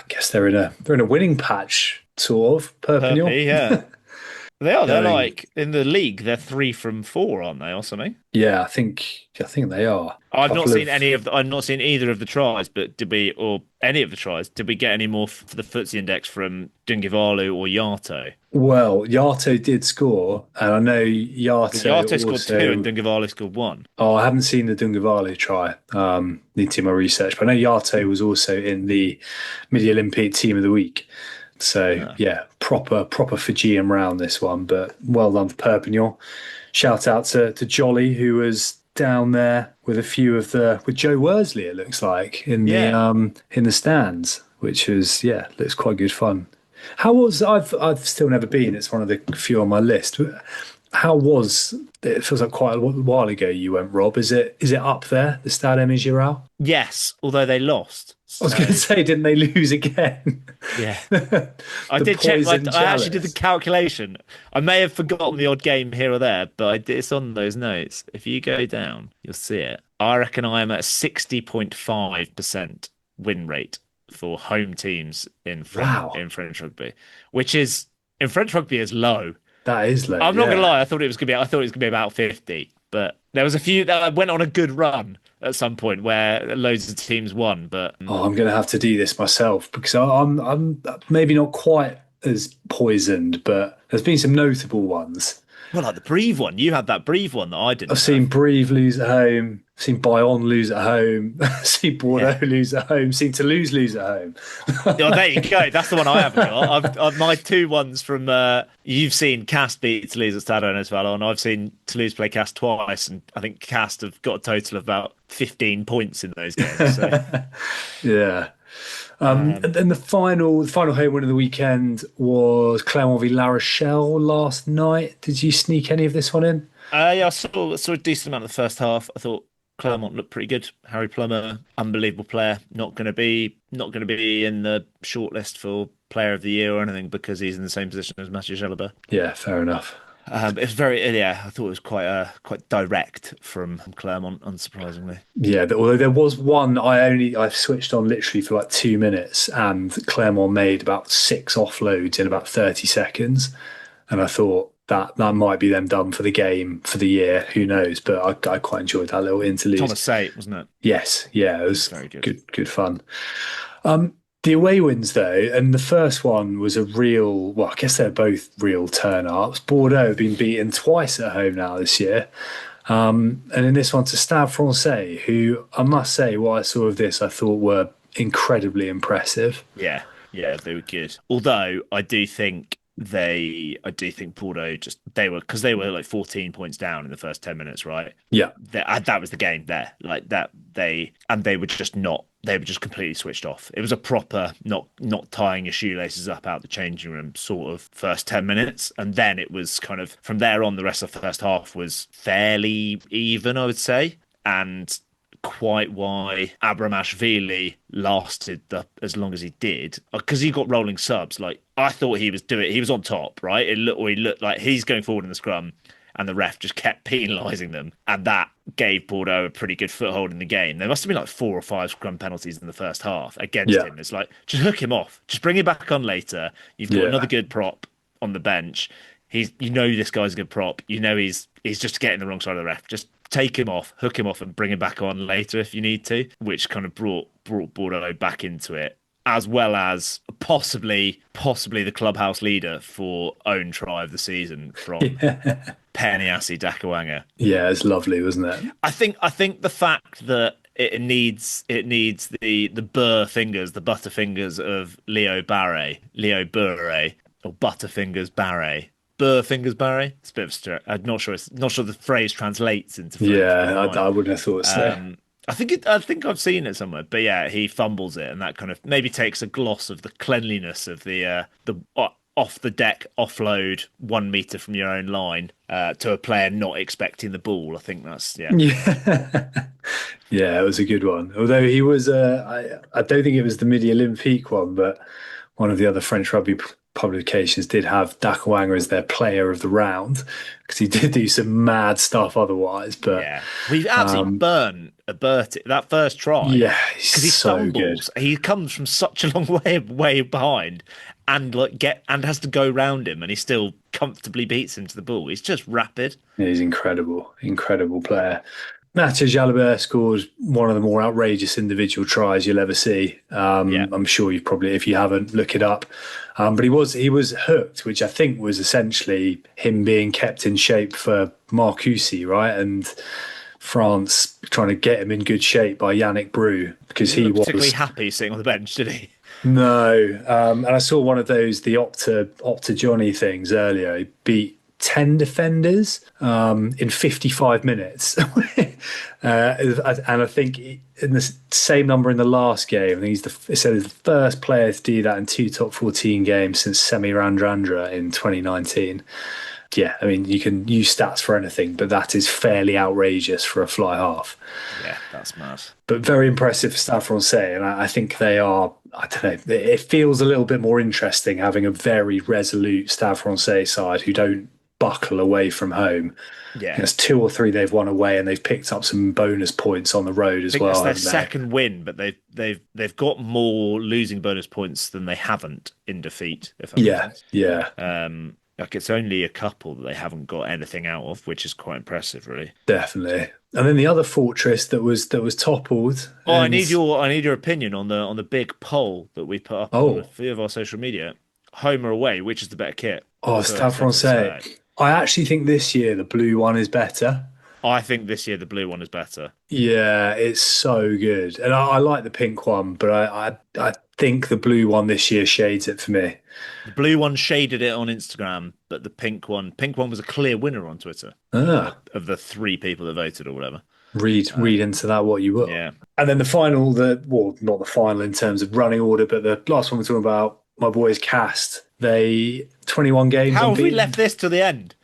guess they're in a winning patch, sort of. Perpignan. Yeah. They are. They're like in the league. They're 3 from 4, aren't they, or something? Yeah, I think they are. I've not seen I've not seen either of the tries, but did we get any more for the FTSE index from Dungivalu or Yato? Well, Yato did score, and I know Yato scored 2 and Dungivalu scored 1. Oh, I haven't seen the Dungivalu try. Need to do my research, but I know Yato was also in the Midi Olympique Team of the Week. So yeah, proper Fijian round this one, but well done for Perpignan. Shout out to Jolly, who was down there with a few with Joe Worsley, it looks like, in the stands, which was looks quite good fun. How was I've still never been. It's one of the few on my list. How was it? Feels like quite a while ago you went, Rob. Is it up there, the Stade Aimé Giral? Yes, although they lost. So... I was going to say, didn't they lose again? Yeah. I did check. I actually did the calculation. I may have forgotten the odd game here or there, but it's on those notes. If you go down, you'll see it. I reckon I am at 60.5% win rate for home teams in French rugby, which is in French rugby is low. That is low. I'm not gonna lie. I thought it was gonna be about 50, but there was a few that went on a good run at some point where loads of teams won. But I'm gonna have to do this myself because I'm maybe not quite as poisoned, but there's been some notable ones. Well, like the Brive one. You had that Brive one that I didn't. I've seen Brive lose at home. I've seen Bayonne lose at home. I've seen Bordeaux lose at home. Seen Toulouse lose at home. Oh, there you go. That's the one I haven't got. I've my 2 ones from you've seen Cast beat Toulouse at Stade as well, and I've seen Toulouse play Cast twice, and I think Cast have got a total of about 15 points in those games. So. Yeah. And then the final home win of the weekend was Clermont v La Rochelle last night. Did you sneak any of this one in? Yeah, I saw a decent amount of the first half. I thought Clermont looked pretty good. Harry Plummer, unbelievable player. Not going to be in the shortlist for Player of the Year or anything because he's in the same position as Mathieu Jalabert. Yeah, fair enough. It was very, I thought it was quite direct from Clermont, unsurprisingly. Yeah, although there was one I switched on literally for like 2 minutes, and Clermont made about 6 offloads in about 30 seconds, and I thought that might be them done for the game for the year. Who knows? But I quite enjoyed that little interlude. Thomas Sate, wasn't it? Yes, yeah, it was very good fun. The away wins, though, and the first one was I guess they're both real turn-ups. Bordeaux have been beaten twice at home now this year. And in this one to Stade Francais, who I must say, what I saw of this, I thought were incredibly impressive. Yeah, yeah, they were good. Although I do think Bordeaux they were like 14 points down in the first 10 minutes, right? Yeah. That was the game there. Like that they were just not they were just completely switched off. It was a proper not tying your shoelaces up out the changing room sort of first 10 minutes, and then it was kind of from there on the rest of the first half was fairly even, I would say. And quite why Abramashvili lasted as long as he did, because he got rolling subs. Like I thought he was on top, right? He looked like he's going forward in the scrum, and the ref just kept penalising them, and that gave Bordeaux a pretty good foothold in the game. There must have been like 4 or 5 scrum penalties in the first half against him. It's like, just hook him off, just bring him back on later. You've got another good prop on the bench. This guy's a good prop. He's just getting the wrong side of the ref. Just take him off, hook him off, and bring him back on later if you need to, which kind of brought Bordeaux back into it, as well as possibly the clubhouse leader for own try of the season from Peniasi Dakawanga. Yeah, it's lovely, wasn't it? I think the fact that it needs the burr fingers, the butter fingers of Leo Barre, or Butterfingers Barre. Burfingers Barry. It's a bit of a stretch. I'm not sure the phrase translates into French. Yeah, I wouldn't have thought so. I think I've seen it somewhere, but yeah, he fumbles it, and that kind of maybe takes a gloss of the cleanliness of the off the deck offload 1 meter from your own line to a player not expecting the ball. I think that's Yeah, it was a good one. Although he was, I don't think it was the Midi Olympique one, but one of the other French rugby publications did have Dakawanga as their player of the round because he did do some mad stuff otherwise. But yeah, we've absolutely burnt that first try. Yeah, because he so stumbles. good. He comes from such a long way behind, and has to go round him, and he still comfortably beats him to the ball. He's just rapid. Yeah, he's incredible player. Mathieu Jalabert scored one of the more outrageous individual tries you'll ever see. I'm sure you've probably, if you haven't, look it up. But he was hooked, which I think was essentially him being kept in shape for Marcoussis, right? And France trying to get him in good shape by Yannick Brou because he was particularly happy sitting on the bench, did he? No. And I saw one of those, the Opta Johnny things earlier. He beat 10 defenders in 55 minutes. And I think in the same number in the last game, I think he's the first player to do that in 2 top 14 games since Semi Randrandra in 2019. Yeah, I mean, you can use stats for anything, but that is fairly outrageous for a fly half. Yeah, that's mad. But very impressive for Stade Francais, and I think they are, I don't know, it feels a little bit more interesting having a very resolute Stade Francais side who don't buckle away from home. Yeah, there's 2 or 3 they've won away, and they've picked up some bonus points on the road as well. That's their second win, but they've got more losing bonus points than they haven't in defeat. If that makes sense. Yeah. Like it's only a couple that they haven't got anything out of, which is quite impressive, really. Definitely. And then the other fortress that was toppled. Oh, I need your opinion on the big poll that we put up on a few of our social media. Home or away, which is the better kit? Oh, Stade Francais. I actually think this year the blue one is better. I think this year the blue one is better. Yeah, it's so good. And I like the pink one, but I think the blue one this year shades it for me. The blue one shaded it on Instagram, but the pink one was a clear winner on Twitter. Of the 3 people that voted or whatever. Read into that what you will. Yeah. And then the final, not the final in terms of running order, but the last one we're talking about, my boys Cast. They 21 games. How have we left this to the end?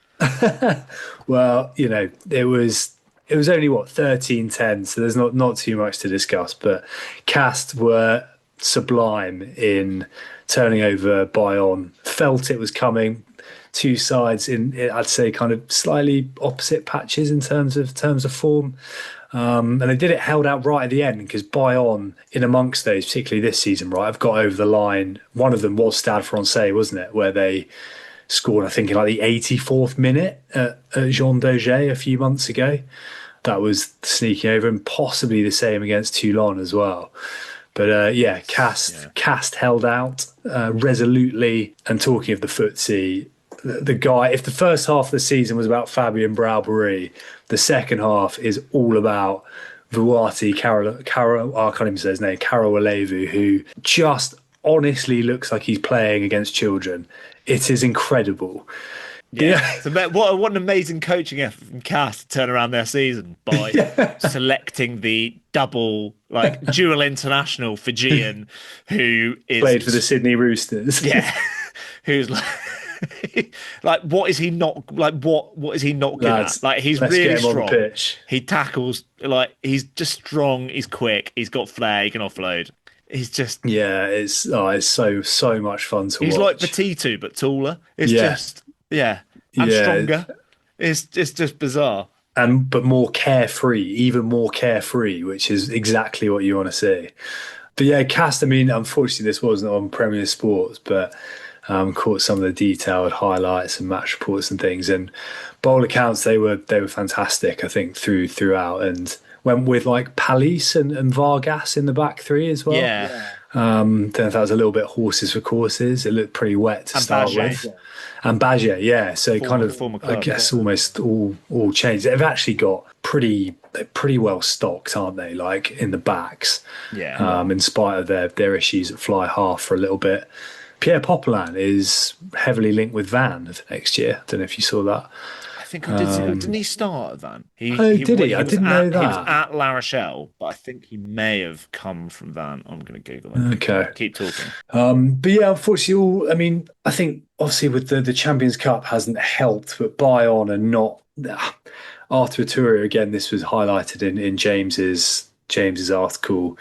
Well, it was only 13-10, so there's not too much to discuss. But Cast were sublime in turning over Bayonne. Felt it was coming. 2 sides in, I'd say, kind of slightly opposite patches in terms of form. And they did it held out right at the end because Bayonne, in amongst those, particularly this season, right, I've got over the line. One of them was Stade Francais, wasn't it? Where they scored, I think, in like the 84th minute at Jean Daugé a few months ago. That was sneaking over, and possibly the same against Toulon as well. But Cast held out resolutely. And talking of the FTSE, the guy. If the first half of the season was about Fabian Braubery, the second half is all about Vuati Caro. I can't even say his name. Caro Alevu, who just honestly looks like he's playing against children. It is incredible. Yeah. So what an amazing coaching effort from Cass to turn around their season by selecting the double, like dual international Fijian who is Played for the Sydney Roosters. Yeah. Who's like like what is he not like what is he not good Lads, at? Like he's let's really get him on the strong. pitch. He tackles like he's just strong, he's quick, he's got flair, he can offload. He's just Yeah, it's so much fun to he's like watch. Petit-Fours but taller. It's Yeah, just yeah. And yeah, stronger. It's just bizarre. and but more carefree, even more carefree, which is exactly what you want to see. But yeah, Cast. I mean, unfortunately, this wasn't on Premier Sports, but caught some of the detailed highlights and match reports and things. And by all accounts, they were fantastic. I think throughout, and went with like Palace and Vargas in the back three as well. Yeah. Don't know if that was a little bit horses for courses. It looked pretty wet to And start Badger. with. And Badger, yeah. So kind of, former I club, guess, almost all changed. They've actually got pretty well stocked, aren't they? Like in the backs, Yeah. in spite of their issues at fly half for a little bit. Pierre Popelin is heavily linked with Van for next year. I don't know if you saw that. I think I did see. Didn't he start at Van? Did he? I didn't know He was that. at La Rochelle, but I think he may have come from Van. I'm going to Google it. Okay. Keep talking. But yeah, unfortunately, I mean, I think obviously with the Champions Cup hasn't helped, but Bayonne are not. Arthur Turia, again, this was highlighted in James's article,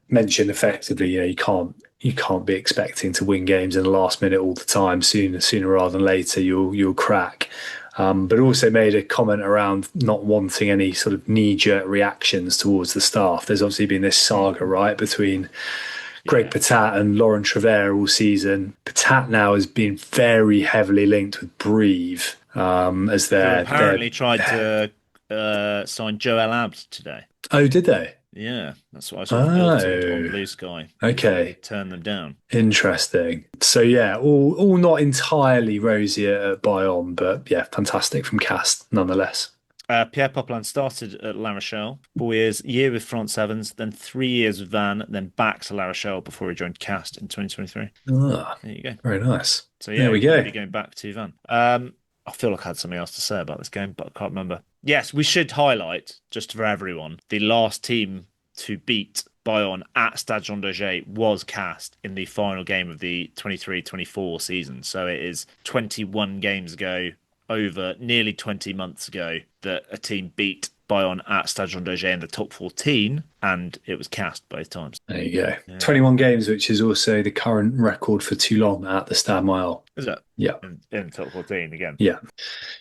mentioned effectively, you can't be expecting to win games in the last minute all the time. Sooner rather than later, you'll crack. But also made a comment around not wanting any sort of knee-jerk reactions towards the staff. There's obviously been this saga, right, between Greg Patat and Lauren Trevere all season. Patat now has been very heavily linked with Brive as their apparently tried to sign Joel Abs today. Oh, did they? Yeah, that's what I saw from Ilton on Blue Sky. Okay. Turn them down. Interesting. So yeah, all not entirely rosy at Bayonne, but yeah, fantastic from Cast nonetheless. Pierre Popelin started at La Rochelle, 4 years, year with France Sevens, then 3 years with Van, then back to La Rochelle before he joined Cast in 2023. Ah, there you go. Very nice. So yeah, there we go. Maybe going back to Van. I feel like I had something else to say about this game, but I can't remember. Yes, we should highlight, just for everyone, the last team to beat Bayonne at Stade Jean Daget was Cast in the final game of the 23-24 season. So it is 21 games ago, over nearly 20 months ago, that a team beat Bayonne at Stade Jean Daget in the top 14, and it was Cast both times. There you go. Yeah. 21 games, which is also the current record for Toulon at the Stade Mile. Is it? Yeah. In top 14 again. Yeah.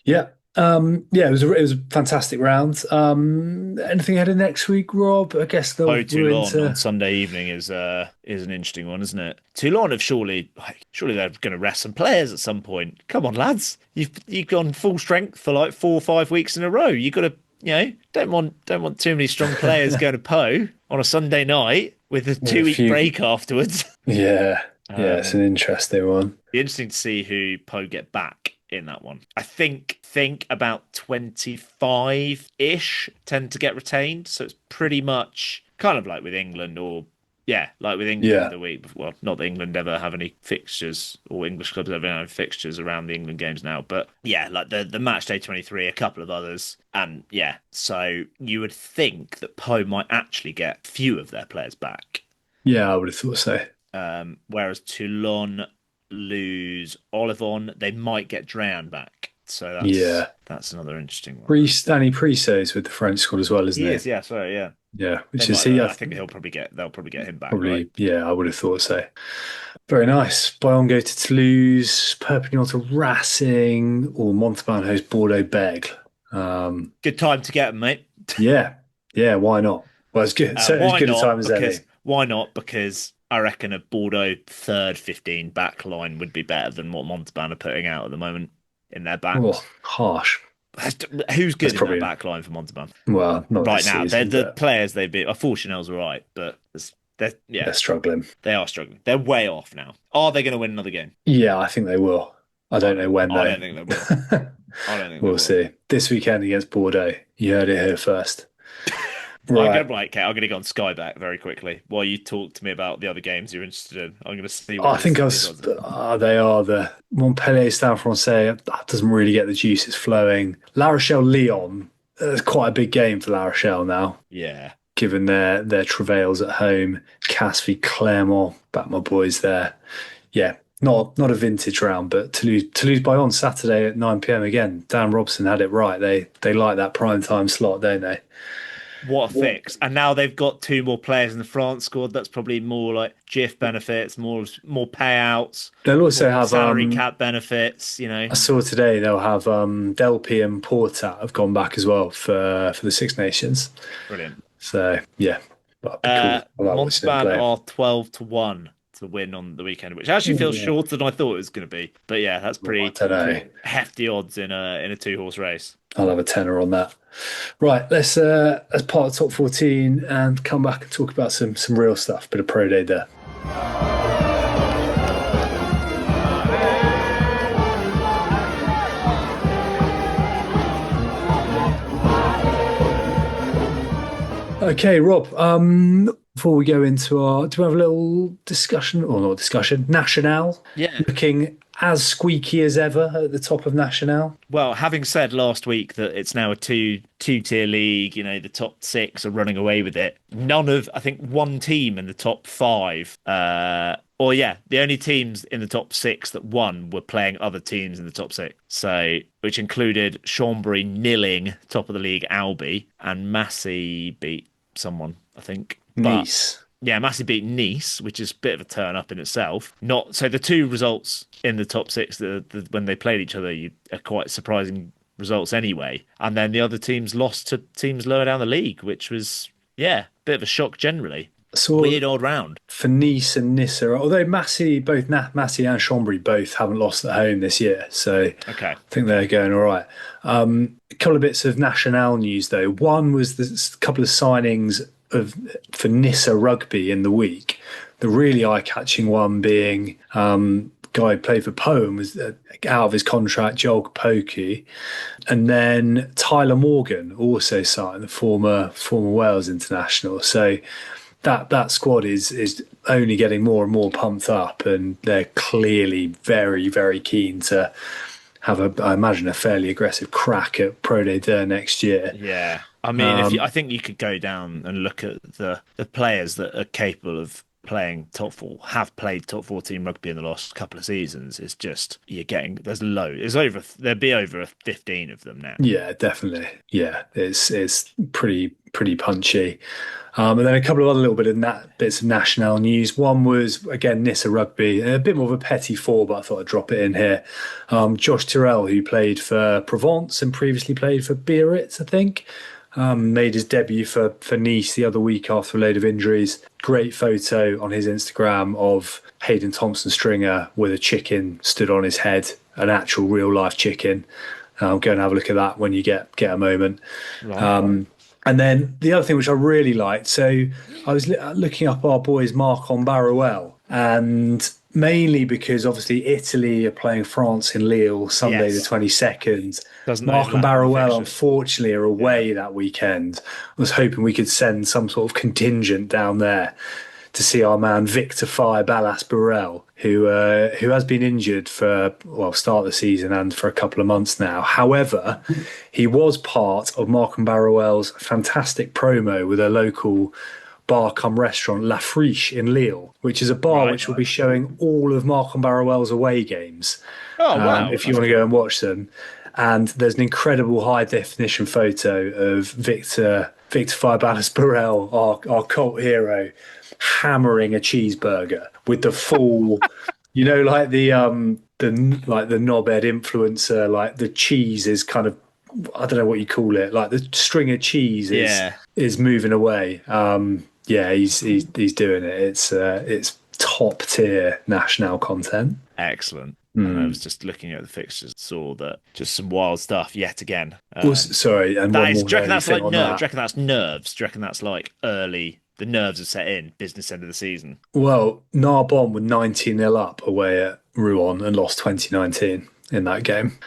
Yeah. It was a fantastic round. Anything ahead of next week, Rob? I guess Toulon on Sunday evening is an interesting one, isn't it? Toulon have surely they're going to rest some players at some point. Come on, lads, you've gone full strength for like 4 or 5 weeks in a row. You've got to, don't want too many strong players going to Po on a Sunday night with a 2-week break afterwards. Yeah, it's an interesting one. Be interesting to see who Po get back in that one. I think about 25-ish tend to get retained, so it's pretty much kind of like with England, the week. Well, not that England ever have any fixtures, or English clubs ever have fixtures around the England games now, but yeah, like the match day 23, a couple of others, and yeah, so you would think that Po might actually get few of their players back. Yeah, I would have thought so. Whereas Toulon lose Olivon, they might get Drayan back. So that's another interesting one. Danny Priso's with the French squad as well, isn't he? He is, yeah, sorry, yeah. Yeah, I think they'll probably get him back. Probably, right? Yeah, I would have thought so. Very nice. Bayonne go to Toulouse, Perpignan to Racing, or Montauban host Bordeaux Bègles. Good time to get them, mate. Yeah, why not? Well, it's good. So as good a time as any. Why not? Because I reckon a Bordeaux third 15 back line would be better than what Montauban are putting out at the moment in their backs. Oh, harsh. Who's good in that back line for Montauban? Well, not right now. Season, the players they've been. Chanel's all right, but they're struggling. They are struggling. They're way off now. Are they going to win another game? Yeah, I think they will. I don't know when I though. don't think they will. I don't think they We'll will. see. This weekend against Bordeaux. You heard it here first. I'm Right. gonna go on Sky back very quickly while you talk to me about the other games you're interested in. I'm gonna see what I think these odds are. they are the Montpellier Stade Francais. That doesn't really get the juices flowing. La Rochelle Lyon. It's quite a big game for La Rochelle now, Yeah. given their travails at home. Cass v Clermont, back my boys there. Yeah, not a vintage round, but Toulouse Bayonne Saturday at 9 p.m. again. Dan Robson had it right. They like that prime time slot, don't they? What a fix. And now they've got two more players in the France squad. That's probably more like GIF benefits, more payouts, They'll also more have salary cap benefits, you know. I saw today they'll have Delpy and Porta have gone back as well for the Six Nations. Brilliant. So yeah, that'd be cool. I like watching them Montauban play. are 12-1 to win on the weekend, which actually feels Yeah. shorter than I thought it was going to be. But yeah, that's I pretty don't know. hefty odds in a two-horse race. I'll have a tenner on that. Right, let's as part of top 14 and come back and talk about some real stuff. Bit of pro day there. Okay, Rob. Before we go into do we have a little discussion or not discussion? Nationale, Yeah. looking as squeaky as ever at the top of Nationale. Well, having said last week that it's now a two-tier league, you know, the top six are running away with it. I think one team in the top five, the only teams in the top six that won were playing other teams in the top six. So, which included Chambéry nilling top of the league Albi, and Massey beat someone, I think. Nice. Yeah, Massey beat Nice, which is a bit of a turn up in itself. Not so the two results in the top six when they played each other are quite surprising results anyway. And then the other teams lost to teams lower down the league, which was a bit of a shock generally. So Weird old round. for Nice and Nissa, although Massey and Chambéry both haven't lost at home this year, so Okay. I think they're going all right. A couple of bits of Nationale news though. One was a couple of signings for Nissa Rugby in the week. The really eye-catching one being guy who played for Poem was out of his contract, Joel Kapoku, and then Tyler Morgan also signed, the former Wales international. So that squad is only getting more and more pumped up, and they're clearly very, very keen to have I imagine a fairly aggressive crack at Pro Day Deux next year. Yeah. I mean, I think you could go down and look at the players that are capable of playing top four, have played top 14 rugby in the last couple of seasons. It's just there'll be over 15 of them now. Yeah, definitely. Yeah, it's pretty punchy. And then a couple of other little bits of Nationale news. One was, again, Nissa Rugby, a bit more of a Petit-Fours, but I thought I'd drop it in here. Josh Tyrrell, who played for Provence and previously played for Biarritz, I think, made his debut for Nice the other week after a load of injuries. Great photo on his Instagram of Hayden Thompson-Stringer with a chicken stood on his head, an actual real-life chicken. Go and have a look at that when you get a moment. Right. And then the other thing which I really liked, so I was looking up our boys Marc-on Barruel, and mainly because obviously Italy are playing France in Lille Sunday the 22nd. Marc-on Barruel, unfortunately, are away that weekend. I was hoping we could send some sort of contingent down there to see our man Victor Fire Ballas Burrell, who has been injured for start of the season and for a couple of months now. However, he was part of Marc-on Barruel's fantastic promo with a local bar cum restaurant La Friche in Lille, which is a bar which will be showing all of Marc-on Barruel's away games. Oh wow! If you want to go and watch them. And there's an incredible high definition photo of Victor Fire Ballas Burrell, our cult hero, hammering a cheeseburger with the full, like the knobhead influencer, like the cheese is kind of, I don't know what you call it, like the string of cheese is moving away. He's doing it. It's top tier Nationale content. Excellent. And I was just looking at the fixtures, saw that just some wild stuff yet again. Sorry, and do one you more reckon that's like nerves? that. Do you reckon that's nerves? Do you reckon that's like early? The nerves are set in, business end of the season. Well, Narbonne were 19-0 up away at Rouen and lost 2019. in that game.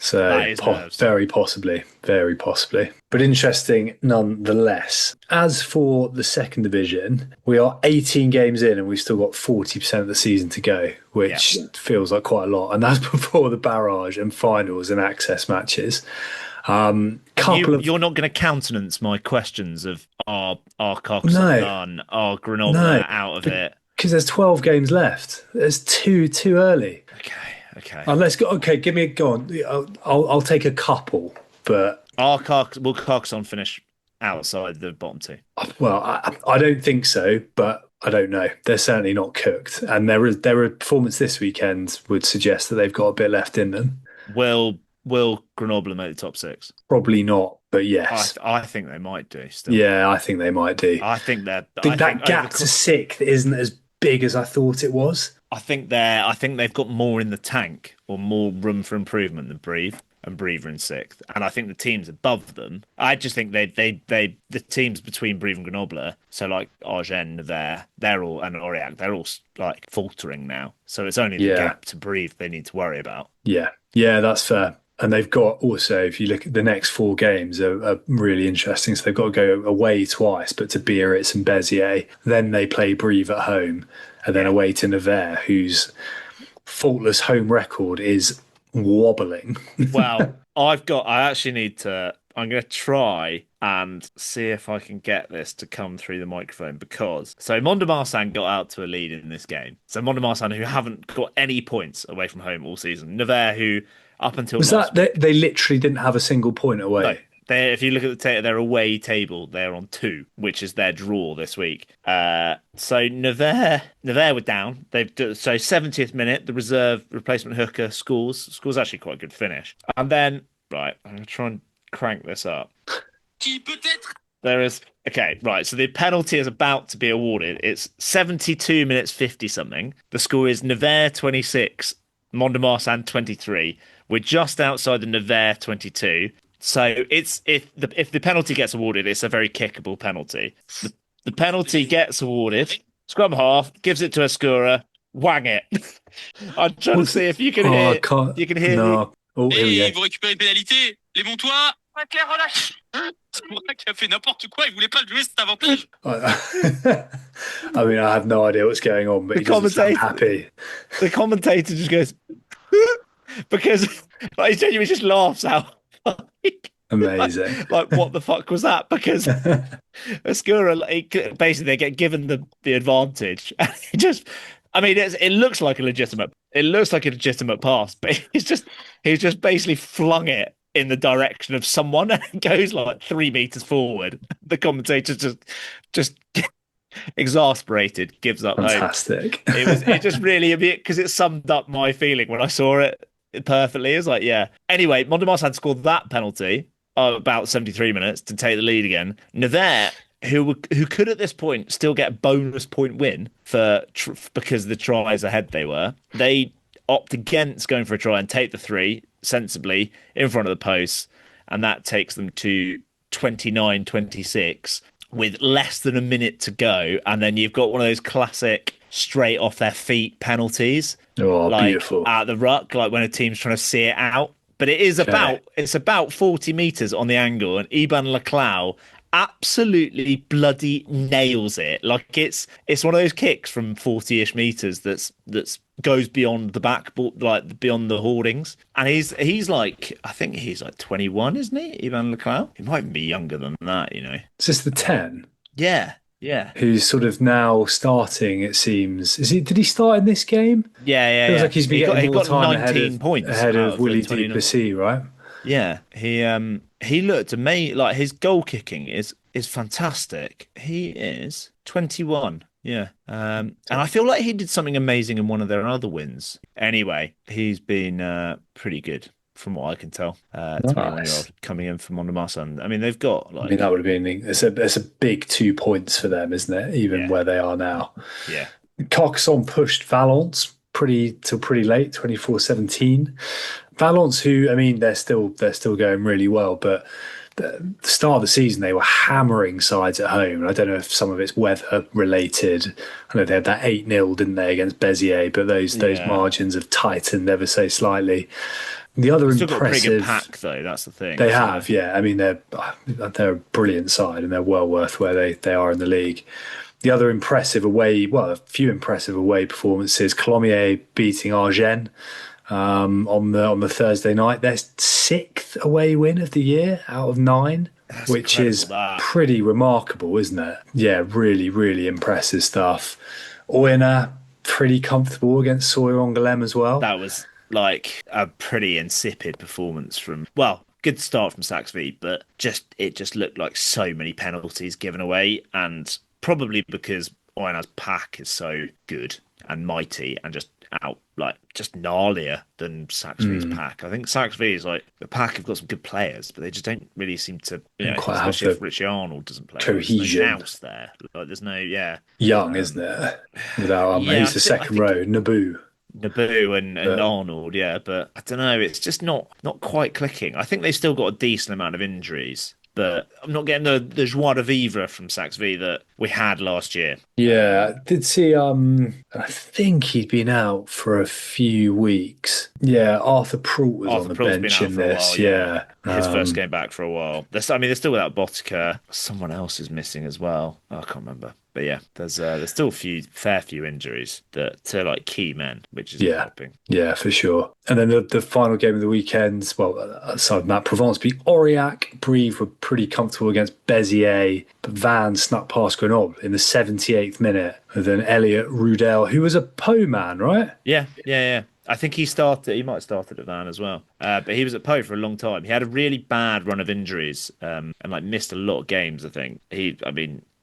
So That is nerves. very possibly. But interesting nonetheless. As for the second division, we are 18 games in and we've still got 40% of the season to go, which feels like quite a lot. And that's before the barrage and finals and access matches. You're not going to countenance my questions of are Cox undone, are Grenoble out of it? Because there's 12 games left. There's too early. Okay. Let's go. Okay, go on. I'll take a couple, but will Carcassonne finish outside the bottom two? Well, I don't think so, but I don't know. They're certainly not cooked, and their performance this weekend would suggest that they've got a bit left in them. Will Grenoble make the top six? Probably not, but yes. I think they might do still. Yeah, I think they might do. I think that gap to sixth isn't as big as I thought it was. I think they've got more in the tank or more room for improvement than Brive, and Brive are in sixth. And I think the teams above them, I just think the teams between Brive and Grenoble, so like Agen, they're all, and Aurillac, they're all like faltering now. So it's only the gap to Brive they need to worry about. Yeah, that's fair. And they've got also, if you look at the next four games, are really interesting. So they've got to go away twice, but to Biarritz and Béziers. Then they play Brive at home, and then away to Nevers, whose faultless home record is wobbling. Well, I'm going to try and see if I can get this to come through the microphone so Mont-de-Marsan got out to a lead in this game. So Mont-de-Marsan, who haven't got any points away from home all season. Nevers, who up until they literally didn't have a single point away. No. If you look at their away table, they're on 2, which is their draw this week. So Nevers were down. So 70th minute, the reserve replacement hooker scores actually quite a good finish. And then I'm going to try and crank this up. There is so the penalty is about to be awarded. It's 72 minutes 50 something. The score is Nevers 26, Mont-de-Marsan 23. We're just outside the Nevers 22. So if the penalty gets awarded, it's a very kickable penalty. The penalty gets awarded. Scrum half gives it to Escura. Wang it. I'm trying to see if you can hear. You can hear. No. Ils vont récupérer une pénalité. Les Montois. Claire, relâche. C'est moi qui a fait n'importe quoi. Il voulait pas jouer cet avantage. I mean, I have no idea what's going on, but he doesn't sound happy. The commentator just goes because he genuinely just laughs out. Amazing. Like what the fuck was that? Because Escura, basically they get given the advantage. And it looks like a legitimate pass, but he's just basically flung it in the direction of someone and it goes like 3 meters forward. The commentator just exasperated, gives up. Fantastic. It just really, because it summed up my feeling when I saw it perfectly. It's like, yeah. Anyway, Mont-de-Marsan scored that penalty about 73 minutes to take the lead again. Nevers, who could at this point still get a bonus point win because the tries ahead they opt against going for a try and take the 3 sensibly in front of the posts, and that takes them to 29-26 with less than a minute to go. And then you've got one of those classic straight off their feet penalties. Oh, beautiful. At the ruck, like when a team's trying to see it out. But it's about 40 meters on the angle, and Iban Leclau absolutely bloody nails it. Like it's one of those kicks from 40-ish meters that's goes beyond the backboard, like beyond the hoardings. And he's like, I think he's like 21, isn't he? Iban Leclau? He might be younger than that, you know. Is this the 10? Yeah. Who's sort of now starting, it seems. Did he start in this game? Yeah. Feels like he's been getting more time 19 points ahead of Willie Duplessis, right? Yeah. He looked amazing. Like his goal kicking is fantastic. He is 21. Yeah. And I feel like he did something amazing in one of their other wins. Anyway, he's been pretty good from what I can tell. 21-year-old coming in from Mont-de-Marsan. I mean, they've got like. I mean, that would have been. It's a big 2 points for them, isn't it? Even where they are now. Yeah. Carcassonne pushed Valence pretty late, 24-17. Valence, who, I mean, they're still going really well, but the start of the season they were hammering sides at home. And I don't know if some of it's weather related. I know they had that 8-0, didn't they, against Béziers, but those margins have tightened ever so slightly. The other Still got a pretty good impressive pack though. That's the thing. they have, yeah. I mean, they're a brilliant side and they're well worth where they are in the league. The other a few impressive away performances. Colomiers beating Agen on the Thursday night. Their 6th away win of the year out of 9, which is pretty remarkable, isn't it? Yeah, really, really impressive stuff. Oyonnax, pretty comfortable against Sawyer-Angoulême as well. That was like a pretty insipid performance from, well, good start from Saxby, but it just looked like so many penalties given away, and probably because Oyonnax's pack is so good and mighty and just gnarlier than Saxby's pack. I think Saxby is like, the pack have got some good players, but they just don't really seem to, especially if Richie Arnold doesn't play. Cohesion. There's no nous there. Like, there's no, Young, isn't it? Without he's the second row, Naboo and Arnold, but I don't know, it's just not quite clicking. I think they've still got a decent amount of injuries, but I'm not getting the joie de vivre from Saxby that we had last year. Yeah, I did see, I think he'd been out for a few weeks. Yeah, Arthur Proult was on the bench in this. Yeah. His first game back for a while. They're still without Botica. Someone else is missing as well. I can't remember. But yeah, there's still a fair few injuries to like key men, which is helping. Yeah, for sure. And then the final game of the weekend, well, aside from that, Provence beat Aurillac. Brive were pretty comfortable against Béziers, but Van snuck past Grenoble in the 78th minute with an Elliot Rudel, who was a Po man, right? Yeah. I think he might have started at Van as well. But he was at Po for a long time. He had a really bad run of injuries and like missed a lot of games, I think.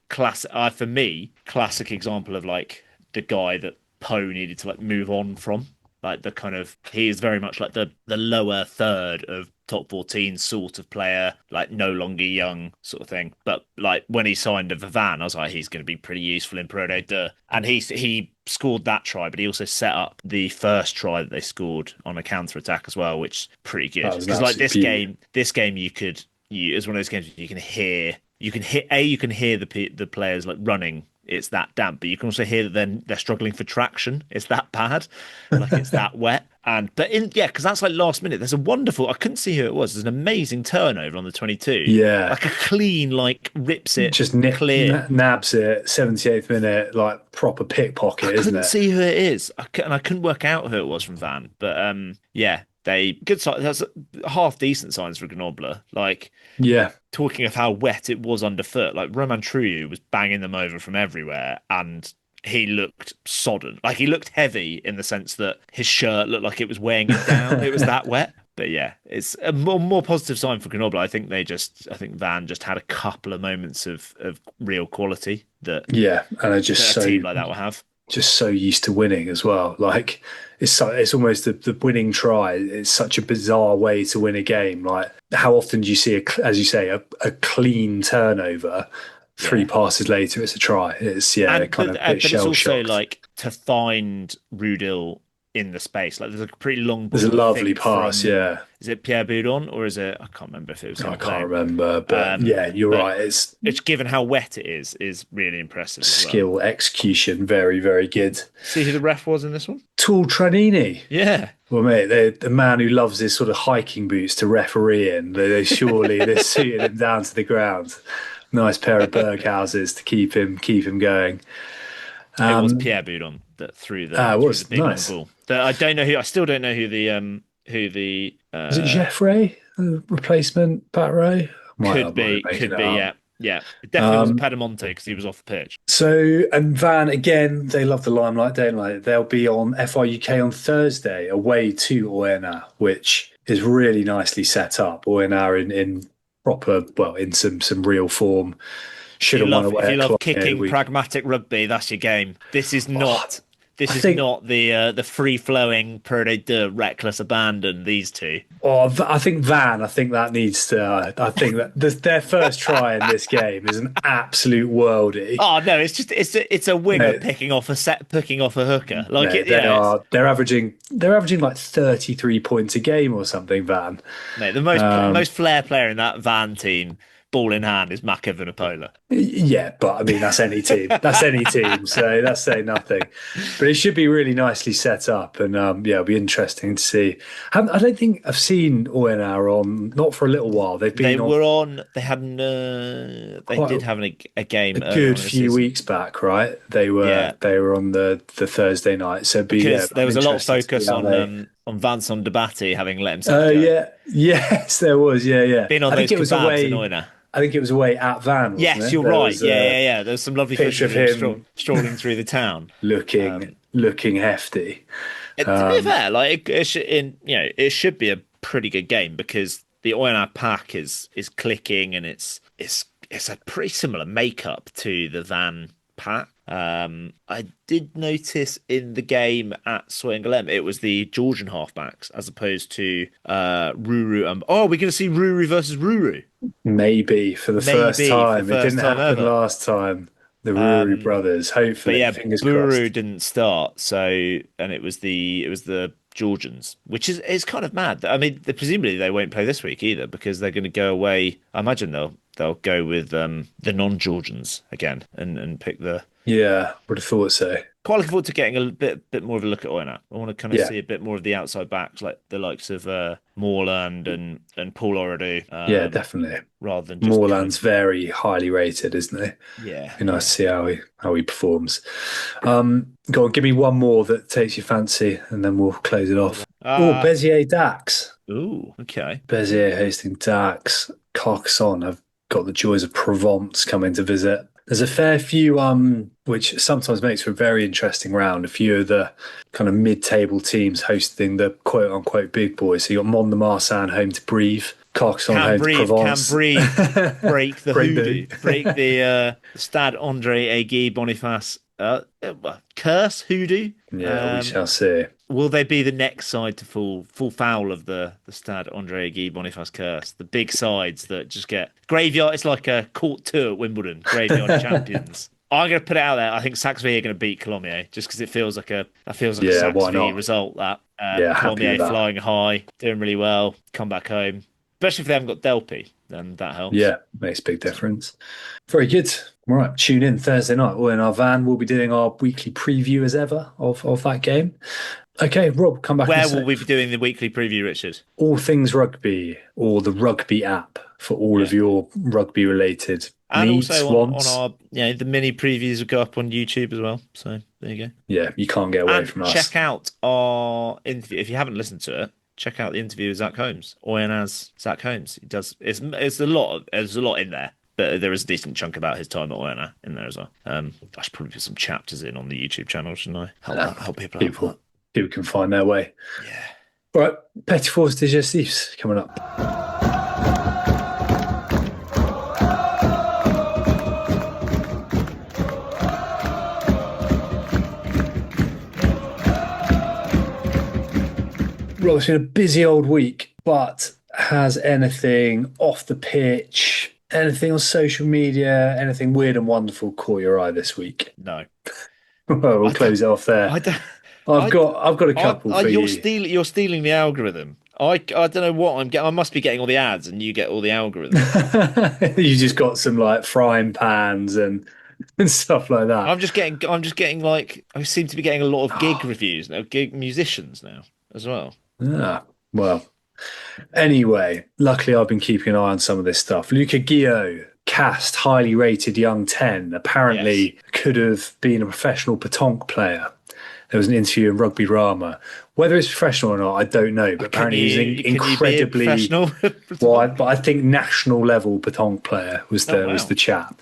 For me, classic example of like the guy that Po needed to like move on from. Like the kind of, he is very much like the lower third of top 14 sort of player, like no longer young sort of thing. But like when he signed for Van, I was like, he's going to be pretty useful in Pro D2. And he scored that try, but he also set up the first try that they scored on a counter attack as well, which is pretty good. Because like this game, it's one of those games you can hear the players like running. It's that damp, but you can also hear that they're struggling for traction. It's that bad, like it's that wet. Because that's like last minute. There's I couldn't see who it was. There's an amazing turnover on the 22. Yeah, like a clean, like rips it, just clear, nabs it. 78th minute, like proper pickpocket, isn't it? I couldn't see who it is, and I couldn't work out who it was from Van. But good sign. That's half decent signs for Grenoble. Like, yeah, talking of how wet it was underfoot. Like Roman Trouillou was banging them over from everywhere, and he looked sodden. Like he looked heavy in the sense that his shirt looked like it was weighing him down. It was that wet. But yeah, it's a more positive sign for Grenoble. I think Van just had a couple of moments of real quality that and I just a team like that will have. Just so used to winning as well. Like it's almost the winning try. It's such a bizarre way to win a game. Like how often do you see, as you say, a clean turnover? 3 passes later, it's a try. It's kind of a bit shell shocked. But it's also like to find Rudel in the space. Like there's a pretty long. There's a lovely pass. Is it Pierre Boudon or is it? I can't remember if it was. I can't remember, but you're right. It's given how wet it is really impressive. Skill, execution, very, very good. See who the ref was in this one? Tool Tranini. Yeah. Well, mate, the man who loves his sort of hiking boots to referee in. They're suiting him down to the ground. Nice pair of Berghouses to keep him going. It was Pierre Boudon that threw the big nice. Long ball. I don't know who. I still don't know who the is it Jeffrey, the replacement Pat Ray? Could be. Yeah. It definitely wasn't Pedemonte because he was off the pitch. So, and Van, again, they love the limelight, don't they? They'll be on FRUK on Thursday away to Oyonnax, which is really nicely set up. Oyonnax in proper, in some real form. Should have won away. If you love kicking pragmatic rugby, that's your game. This is not This is not the free-flowing, the reckless abandon, these two. Oh, I think Van. I think that needs to. I think that their first try in this game is an absolute worldie. Oh no, it's a winger picking off a hooker. Like they're averaging like 33 points a game or something. Van. Mate, the most flair player in that Van team, ball in hand, is Maka Vunipola. Yeah, but I mean that's any team. That's any team. So that's saying nothing. But it should be really nicely set up, and it'll be interesting to see. I don't think I've seen Oyonnax on not for a little while. They did have a game a good few weeks back, right? They were on the Thursday night. So there was a lot of focus on Vincent Debati having let himself go. Yes, there was. Been on those kebabs in Oyonnax. I think it was away at Van. Yes, you're right. There's some lovely pictures of him strolling through the town, looking hefty. To be fair, like it should be a pretty good game because the Oyonnax pack is clicking and it's a pretty similar makeup to the Van pack. I did notice in the game at Swinglem it was the Georgian halfbacks as opposed to Ruru. We're going to see Ruru versus Ruru. Maybe for the first time. It didn't happen last time. The Ruru brothers. Hopefully, but fingers Ruru crossed. didn't start. And it was the Georgians, which is kind of mad. I mean, presumably they won't play this week either because they're going to go away. I imagine they'll go with the non-Georgians again and pick the. Yeah, would have thought so. Quite looking forward to getting a bit more of a look at Oyonnax. I want to kind of see a bit more of the outside backs, like the likes of Moorland and Paul Oredu. Yeah, definitely. Rather than just Moorland's very highly rated, isn't he? Yeah. Be nice to see how he performs. Go on, give me one more that takes your fancy, and then we'll close it off. Béziers Dax. Ooh, okay. Béziers hosting Dax. Carcassonne have got the joys of Provence coming to visit. There's a fair few, which sometimes makes for a very interesting round. A few of the kind of mid-table teams hosting the quote-unquote big boys. So you got Mont-de-Marsan home to Brive, Carcassonne home to Provence. Can Brive break the hoodoo, break the Stade André Aiguille Boniface curse hoodoo? Yeah, we shall see. Will they be the next side to fall foul of the Stade André Guy Boniface curse? The big sides that just get graveyard. It's like a court two at Wimbledon. Graveyard champions. I'm going to put it out there. I think Saxby are going to beat Colomiers just because it feels like a Saxby result. That Colomiers flying high, doing really well, come back home. Especially if they haven't got Delpy, then that helps. Yeah, makes a big difference. Very good. All right, tune in Thursday night. We're in our van. We'll be doing our weekly preview as ever of that game. Okay, Rob, come back. Where will we be doing the weekly preview, Richard? All Things Rugby or the Rugby App for all of your rugby-related and needs, also wants. On our, the mini previews will go up on YouTube as well. So there you go. Yeah, you can't get away from us. Check out our interview if you haven't listened to it. Check out the interview with Zach Holmes, Oyonnax Zach Holmes. He does. There's a lot in there. But there is a decent chunk about his time at Oyonnax in there as well. I should probably put some chapters in on the YouTube channel, shouldn't I? Help people out. People can find their way. Yeah. All right, Petit-Fours Digestifs coming up. Well, it's been a busy old week, but has anything off the pitch, anything on social media, anything weird and wonderful caught your eye this week? No. Well, we'll close it off there. I've got a couple for you. You're stealing the algorithm. I don't know what I'm getting. I must be getting all the ads, and you get all the algorithm. You just got some like frying pans and stuff like that. I'm just getting like I seem to be getting a lot of gig reviews now, gig musicians now as well. Ah, well. Anyway, luckily I've been keeping an eye on some of this stuff. Luca Guillot, cast, highly rated young 10, apparently could have been a professional pétanque player. There was an interview in Rugby Rama Whether it's professional or not, I don't know. But apparently he's incredibly professional. But I think national level petanque player was the chap.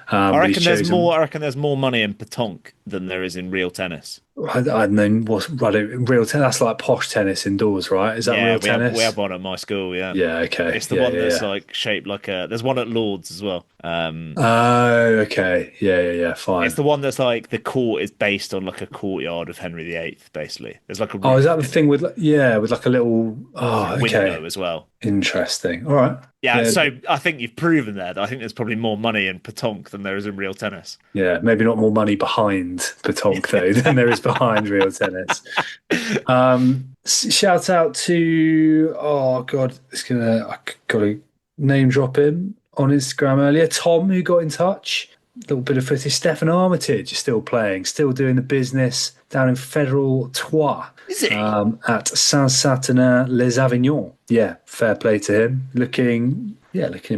I reckon there's more. I reckon there's more money in petanque than there is in real tennis. I don't know real tennis. That's like posh tennis indoors, right? Is that real tennis? We have one at my school. Yeah. Yeah. Okay. It's the one that's like shaped like a. There's one at Lord's as well. Oh, okay. Yeah. Fine. It's the one that's like the court is based on like a courtyard of Henry VIII. Basically, there's like a. Is that the thing with like a little window as well? Interesting. All right. Yeah, so I think you've proven there that I think there's probably more money in petanque than there is in real tennis. Yeah, maybe not more money behind petanque though than there is behind real tennis. Shout out to I got to name drop him on Instagram earlier. Tom, who got in touch. A little bit of footage. Stefan Armitage is still playing, still doing the business down in Fédéral Troyes. Is he? At Saint-Saturnin-les Avignon. Yeah, fair play to him. Looking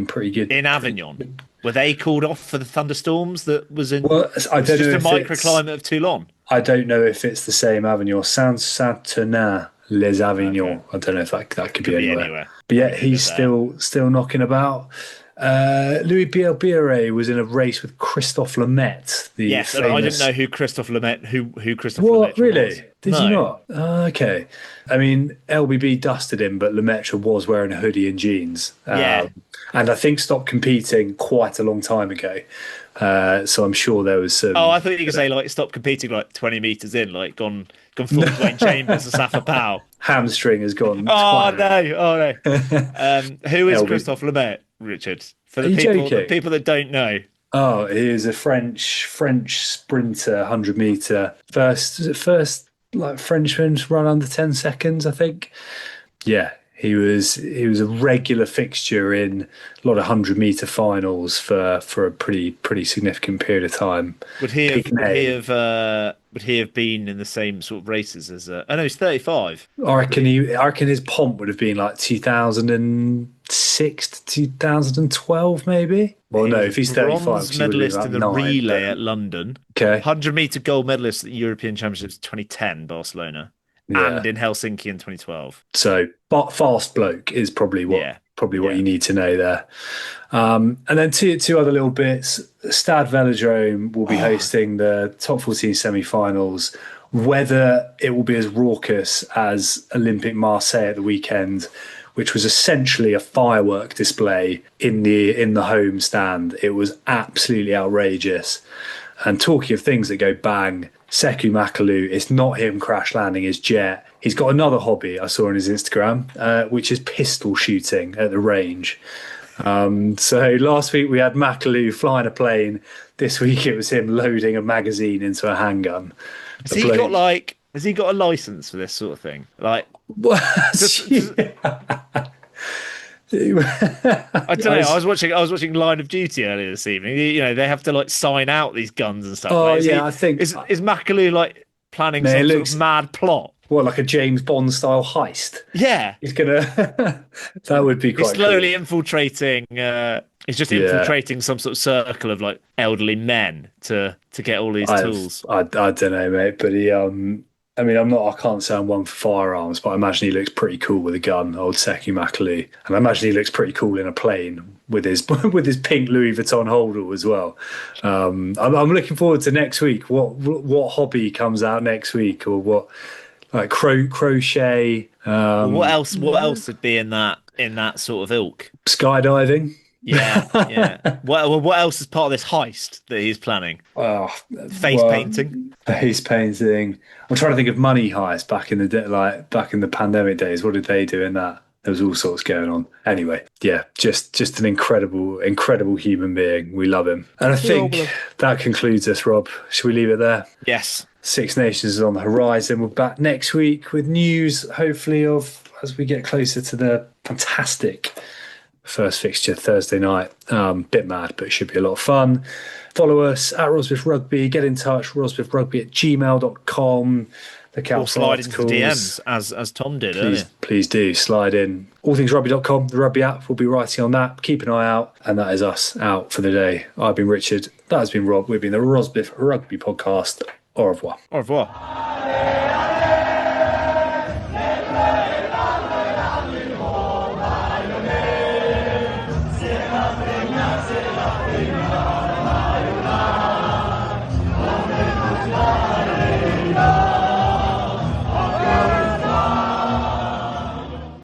pretty good. In Avignon. Were they called off for the thunderstorms that was in? Well, I don't know just a microclimate of Toulon. I don't know if it's the same Avignon. Saint-Saturnin-les Avignon. Okay. I don't know if that could be anywhere. But yeah, he's still knocking about. Louis Bielbiere was in a race with Christophe Lemaitre. Yes, and I didn't know who Christophe Lemaitre was. What, really? Did you not? Okay. I mean, LBB dusted him, but Lemaitre was wearing a hoodie and jeans. And I think stopped competing quite a long time ago. So I'm sure there was some... Oh, I thought you could say, like, stop competing, like, 20 metres in, like, gone full Dwayne Chambers and Safa Powell. Hamstring has gone... Oh, no. Who is Christophe Lemaitre, Richard? For the people that don't know. Oh, he was a French sprinter, 100 metre. First like Frenchman to run under 10 seconds, I think. Yeah, he was a regular fixture in a lot of 100 metre finals for a pretty significant period of time. Would he have been in the same sort of races as? Oh no, he's 35. I reckon his pomp would have been like 2006 to 2012, maybe. Well, no, if he's 35, bronze medalist in the relay at London. Okay, 100 metre gold medalist at the European Championships 2010, Barcelona, and in Helsinki in 2012. So, but fast bloke is probably what you need to know there. And then two other little bits. Stade Velodrome will be hosting the top 14 semi-finals. Whether it will be as raucous as Olympic Marseille at the weekend, which was essentially a firework display in the home stand. It was absolutely outrageous. And talking of things that go bang, Sekou Makalu, it's not him crash landing his jet. He's got another hobby I saw on his Instagram, which is pistol shooting at the range. So last week we had Makalu flying a plane. This week it was him loading a magazine into a handgun. Has he got a license for this sort of thing? Like, I don't know. I was watching Line of Duty earlier this evening. You know, they have to like sign out these guns and stuff. Oh, like, I think is Makalu like planning some sort of mad plot? Well, like a James Bond style heist. Yeah, he's gonna. That would be quite. He's slowly infiltrating. He's just infiltrating some sort of circle of like elderly men to get all these tools. I don't know, mate, but he. I mean, I can't say I'm one for firearms, but I imagine he looks pretty cool with a gun, old Sekou Makalu. And I imagine he looks pretty cool in a plane with his pink Louis Vuitton holder as well. I'm looking forward to next week. What hobby comes out next week, or what, like crochet? What else would be in that sort of ilk? Skydiving. Yeah. What else is part of this heist that he's planning? Face painting. Face painting. I'm trying to think of money heist back in the pandemic days. What did they do in that? There was all sorts going on. Anyway, yeah, just an incredible human being. We love him. And I think that concludes us, Rob. Should we leave it there? Yes. Six Nations is on the horizon. We're back next week with news, hopefully, as we get closer to the fantastic first fixture Thursday night. Bit mad, but it should be a lot of fun. Follow us at Rosbiff Rugby. Get in touch, rosbiffrugby@gmail.com. Look out or slide into the DMs as Tom did earlier. Please do slide in. allthingsrugby.com, the Rugby App. We'll be writing on that. Keep an eye out. And that is us out for the day. I've been Richard. That has been Rob. We've been the Rosbiff Rugby Podcast. Au revoir. Au revoir.